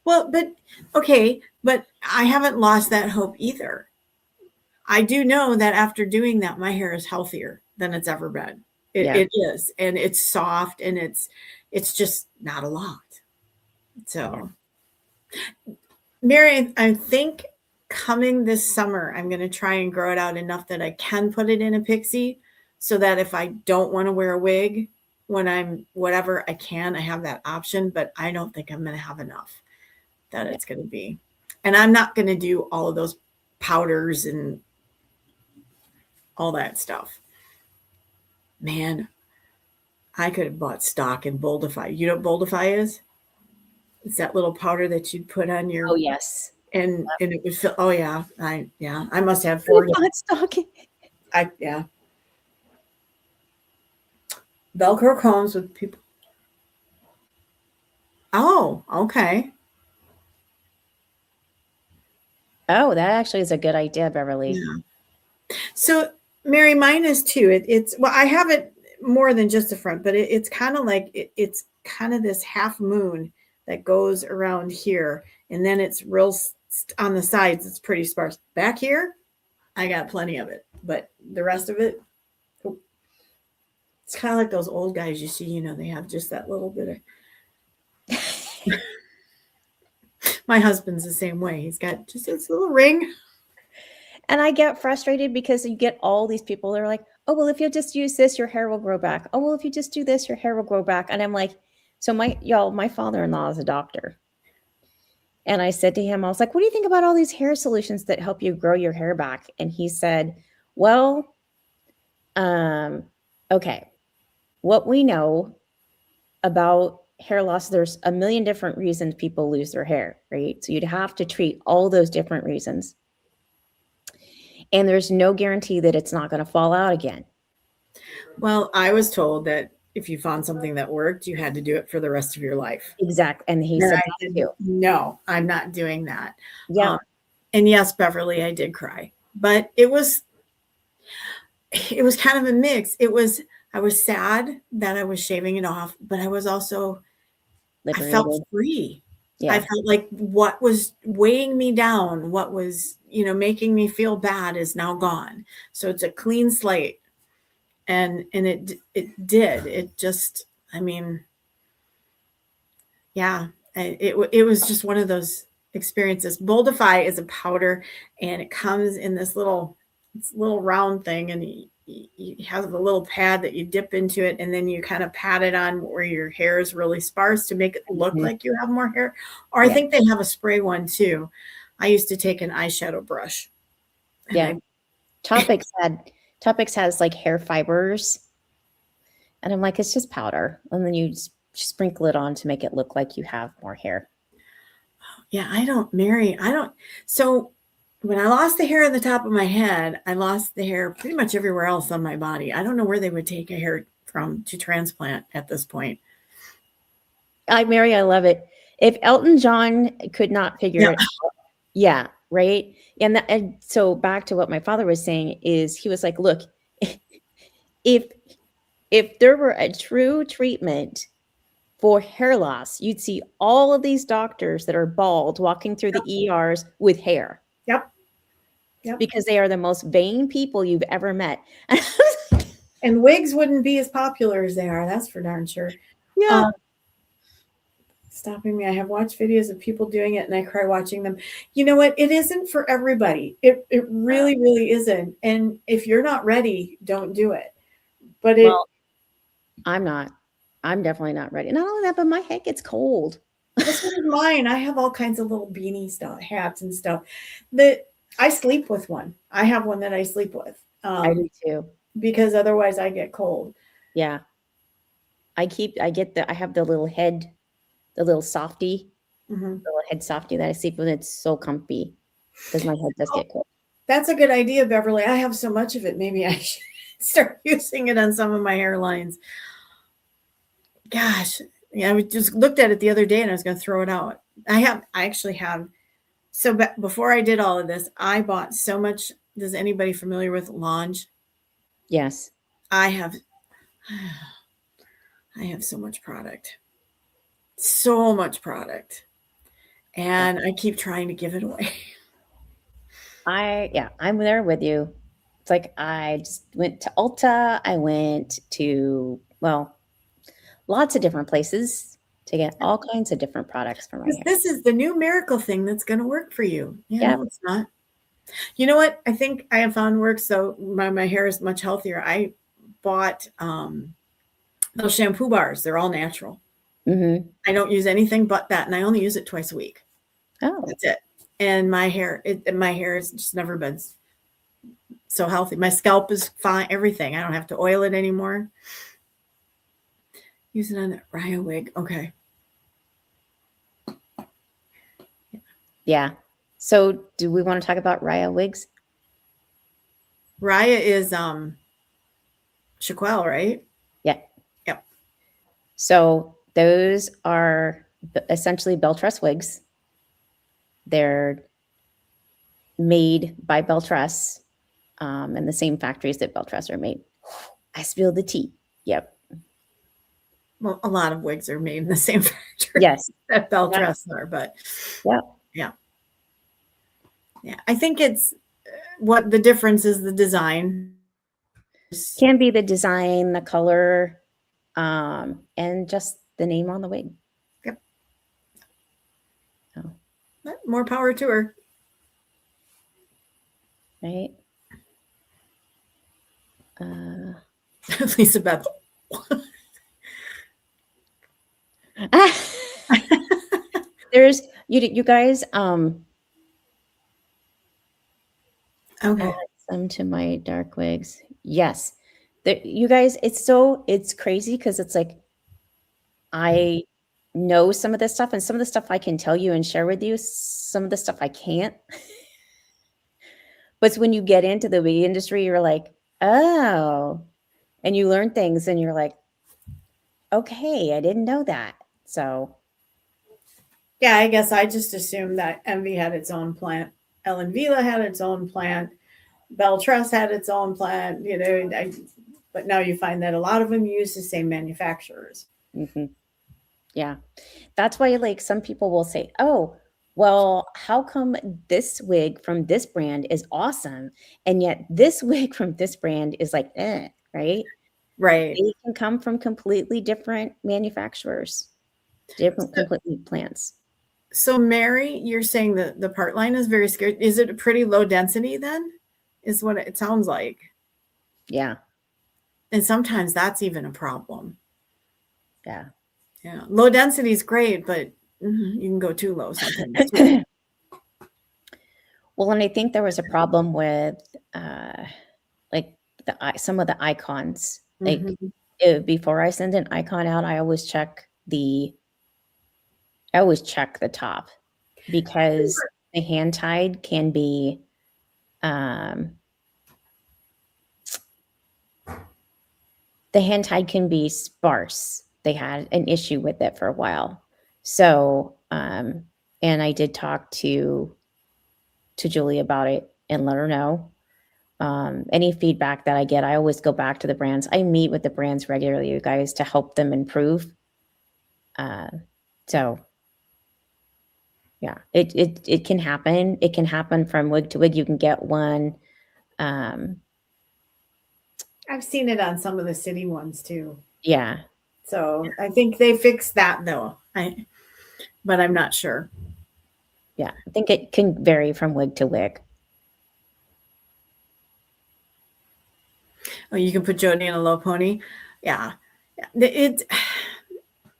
Well, but okay, but I haven't lost that hope either. I do know that after doing that, my hair is healthier than it's ever been. It is, and it's soft, and it's just not a lot. So, Mary, I think coming this summer, I'm going to try and grow it out enough that I can put it in a pixie, so that if I don't want to wear a wig when I'm whatever, I can. I have that option, but I don't think I'm going to have enough that it's going to be. And I'm not going to do all of those powders and all that stuff. Man, I could have bought stock in Boldify. You know what Boldify is? It's that little powder that you'd put on your. Oh yes, and it would feel. Oh yeah, I must have 4. stock. Yeah. Velcro combs with people. Oh, okay. Oh, that actually is a good idea, Beverly. Yeah. So, Mary, mine is too. It's well, I have it more than just the front, but it's kind of like it's kind of this half moon that goes around here, and then it's real on the sides. It's pretty sparse. Back here, I got plenty of it, but the rest of it, it's kind of like those old guys you see. They have just that little bit of. My husband's the same way. He's got just this little ring. And I get frustrated because you get all these people that are like, oh, well, if you just use this, your hair will grow back. Oh, well, if you just do this, your hair will grow back. And I'm like, so my father-in-law is a doctor. And I said to him, I was like, what do you think about all these hair solutions that help you grow your hair back? And he said, well, okay, what we know about hair loss, there's a million different reasons people lose their hair, right? So you'd have to treat all those different reasons. And there's no guarantee that it's not going to fall out again. Well, I was told that if you found something that worked, you had to do it for the rest of your life. Exactly. And he said, no, I'm not doing that. Yeah. And yes, Beverly, I did cry, but it was kind of a mix. I was sad that I was shaving it off, but I was also, liberated. I felt free. Yeah. I felt like what was weighing me down, what was, making me feel bad is now gone. So it's a clean slate. And it just, yeah, it was just one of those experiences. Boldify is a powder, and it comes in this little round thing, and you have a little pad that you dip into it, and then you kind of pat it on where your hair is really sparse to make it look like you have more hair. Or I think they have a spray one too. I used to take an eyeshadow brush. Yeah. Topics has like hair fibers. And I'm like, it's just powder. And then you just sprinkle it on to make it look like you have more hair. Yeah, So when I lost the hair on the top of my head, I lost the hair pretty much everywhere else on my body. I don't know where they would take a hair from to transplant at this point. Mary, I love it. If Elton John could not figure it out. Yeah, right. And so back to what my father was saying is he was like, look, if there were a true treatment for hair loss, you'd see all of these doctors that are bald walking through the ERs with hair. Yep. Because they are the most vain people you've ever met. And wigs wouldn't be as popular as they are. That's for darn sure. Yeah. Stopping me. I have watched videos of people doing it and I cry watching them. You know what? It isn't for everybody. It really, really isn't. And if you're not ready, don't do it. But Well, I'm not. I'm definitely not ready. Not only that, but my head gets cold. well, so does mine. I have all kinds of little beanie stuff, hats and stuff that I sleep with one. I have one that I sleep with I do too. because otherwise I get cold. Yeah. I have the little head, the little softy, Mhm. the little head softy that I sleep with. It's so comfy because my head does get cold. That's a good idea, Beverly. I have so much of it. Maybe I should start using it on some of my hairlines. Gosh, yeah, I just looked at it the other day and I was going to throw it out. I actually have. So before I did all of this, I bought so much. Does anybody familiar with Lange? Yes. I have, I have so much product, and I keep trying to give it away. I'm there with you. It's like I just went to Ulta. I went to, well, lots of different places to get all kinds of different products for my hair. This is the new miracle thing that's going to work for you. Yeah. No, it's not. You know what? I think I have found works. So my hair is much healthier. I bought those shampoo bars. They're all natural. Mm-hmm. I don't use anything but that, and I only use it twice a week. Oh, That's it. And my hair has just never been so healthy. My scalp is fine. Everything. I don't have to oil it anymore. Use it on that Raya wig. Okay. yeah. So do we want to talk about Raya wigs? Raya is Shaquelle, right? Yeah. Yep. So those are essentially Belle Tress wigs. They're made by Belle Tress in the same factories that Belle Tress are made. I spilled the tea. Yep. Well, a lot of wigs are made in the same factory Yes. that Belle Yeah. Tress are, but Yep. yeah. I think it's what the difference is the design. Can be the design, the color, and just the name on the wig. Yep. Oh, More power to her. right. Lisa Beth. There's you guys Okay. add some to my dark wigs. Yes. You guys, it's crazy because it's like I know some of this stuff and some of the stuff I can tell you and share with you, some of the stuff I can't. But when you get into the wig industry, you're like, oh, and you learn things and you're like, okay, I didn't know that. So Yeah, I guess I just assumed that Envy had its own plant. Ellen Vila had its own plant. Belle Tress had its own plant, but now you find that a lot of them use the same manufacturers. mhm. Yeah. That's why like some people will say, oh, well, how come this wig from this brand is awesome and yet this wig from this brand is like, right? Right. They can come from completely different manufacturers, different completely plants. So Mary, you're saying that the part line is very scared. Is it a pretty low density then? Is what it sounds like. Yeah. And sometimes that's even a problem. Yeah. Yeah. Low density is great, but you can go too low sometimes too. Well, and I think there was a problem with like some of the icons. Like before I send an icon out, I always check the top because the hand tied can be sparse. They had an issue with it for a while. So, and I did talk to Julie about it and let her know. Any feedback that I get, I always go back to the brands. I meet with the brands regularly, you guys, to help them improve. So yeah, it can happen. It can happen from wig to wig. You can get one. I've seen it on some of the city ones too. Yeah. So I think they fixed that though. But I'm not sure. Yeah, I think it can vary from wig to wig. Oh, you can put Jody in a low pony. Yeah.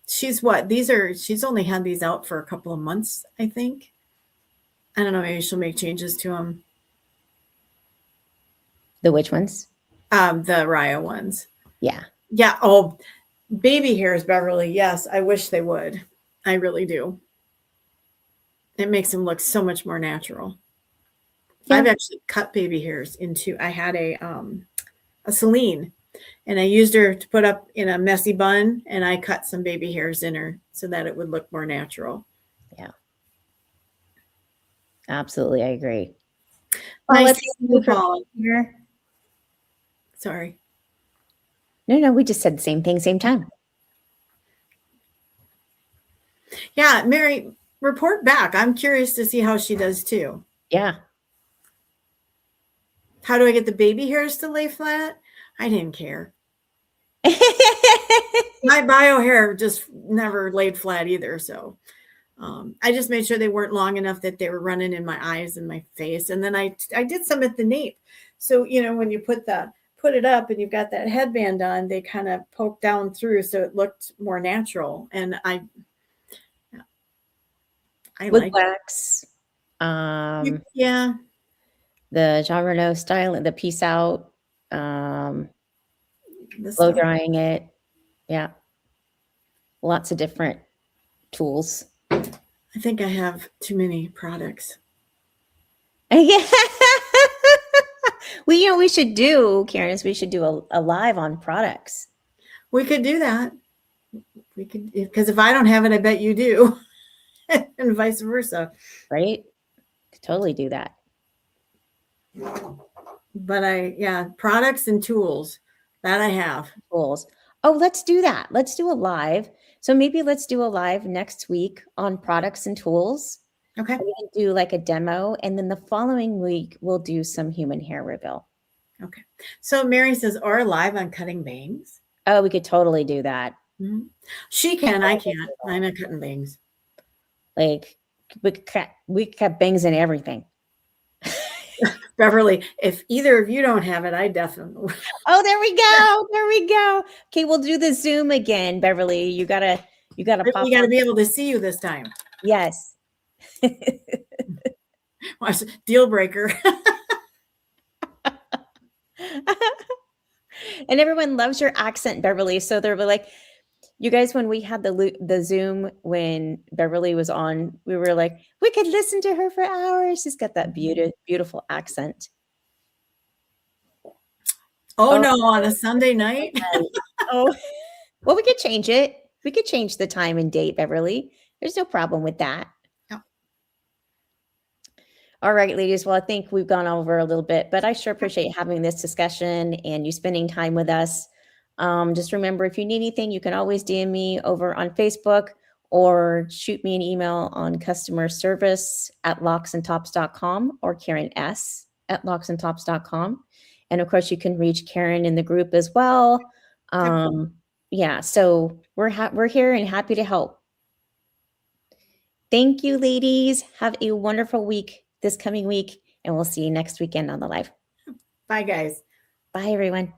She's what? She's only had these out for a couple of months, I think. I don't know. Maybe she'll make changes to them. The which ones? The Raya ones. Yeah. Yeah. Oh, baby hairs, Beverly. Yes, I wish they would. I really do. It makes them look so much more natural. Yeah. I've actually cut baby hairs into. I had a Celine, and I used her to put up in a messy bun, and I cut some baby hairs in her so that it would look more natural. Yeah. Absolutely, I agree. Well, Nice let's move on. here. Sorry. No, we just said the same thing, same time. Yeah, Mary, report back. I'm curious to see how she does too. Yeah. How do I get the baby hairs to lay flat? I didn't care. My bio hair just never laid flat either. So I just made sure they weren't long enough that they were running in my eyes and my face. And then I did some at the nape. So, when you put it up and you've got that headband on, they kind of poke down through. So it looked more natural. And I With like wax. yeah. The Jean Renault style, the piece out, blow drying it. Yeah. Lots of different tools. I think I have too many products. Yeah. Well, we should do, Karen, is we should do a live on products. We could do that. We could, because if I don't have it, I bet you do. And vice versa. Right? Could totally do that. But products and tools that I have. Tools. Oh, let's do that. Let's do a live. So maybe let's do a live next week on products and tools. Okay. We can do like a demo, and then the following week we'll do some human hair reveal. Okay. So Mary says, or live on cutting bangs. Oh, we could totally do that. Mm-hmm. She can. I can't. I'm not cutting bangs. Like we could cut bangs and everything. Beverly, if either of you don't have it, I definitely. Oh, there we go. There we go. Okay, we'll do the Zoom again, Beverly. You gotta pop. You gotta be able to see you this time. Yes. Deal breaker. And everyone loves your accent, Beverly. So they're like, you guys, when we had the Zoom when Beverly was on, we were like, we could listen to her for hours. She's got that beautiful accent. Oh no, on a Sunday night. Oh, well, we could change it. We could change the time and date, Beverly. There's no problem with that. No. All right, ladies. Well, I think we've gone over a little bit, but I sure appreciate having this discussion and you spending time with us. Just remember, if you need anything, you can always DM me over on Facebook or shoot me an email on customer service at locksandtops.com or Karen S at locksandtops.com. And of course, you can reach Karen in the group as well. Yeah, so we're here and happy to help. Thank you, ladies. Have a wonderful week this coming week, and we'll see you next weekend on the live. Bye, guys. Bye, everyone.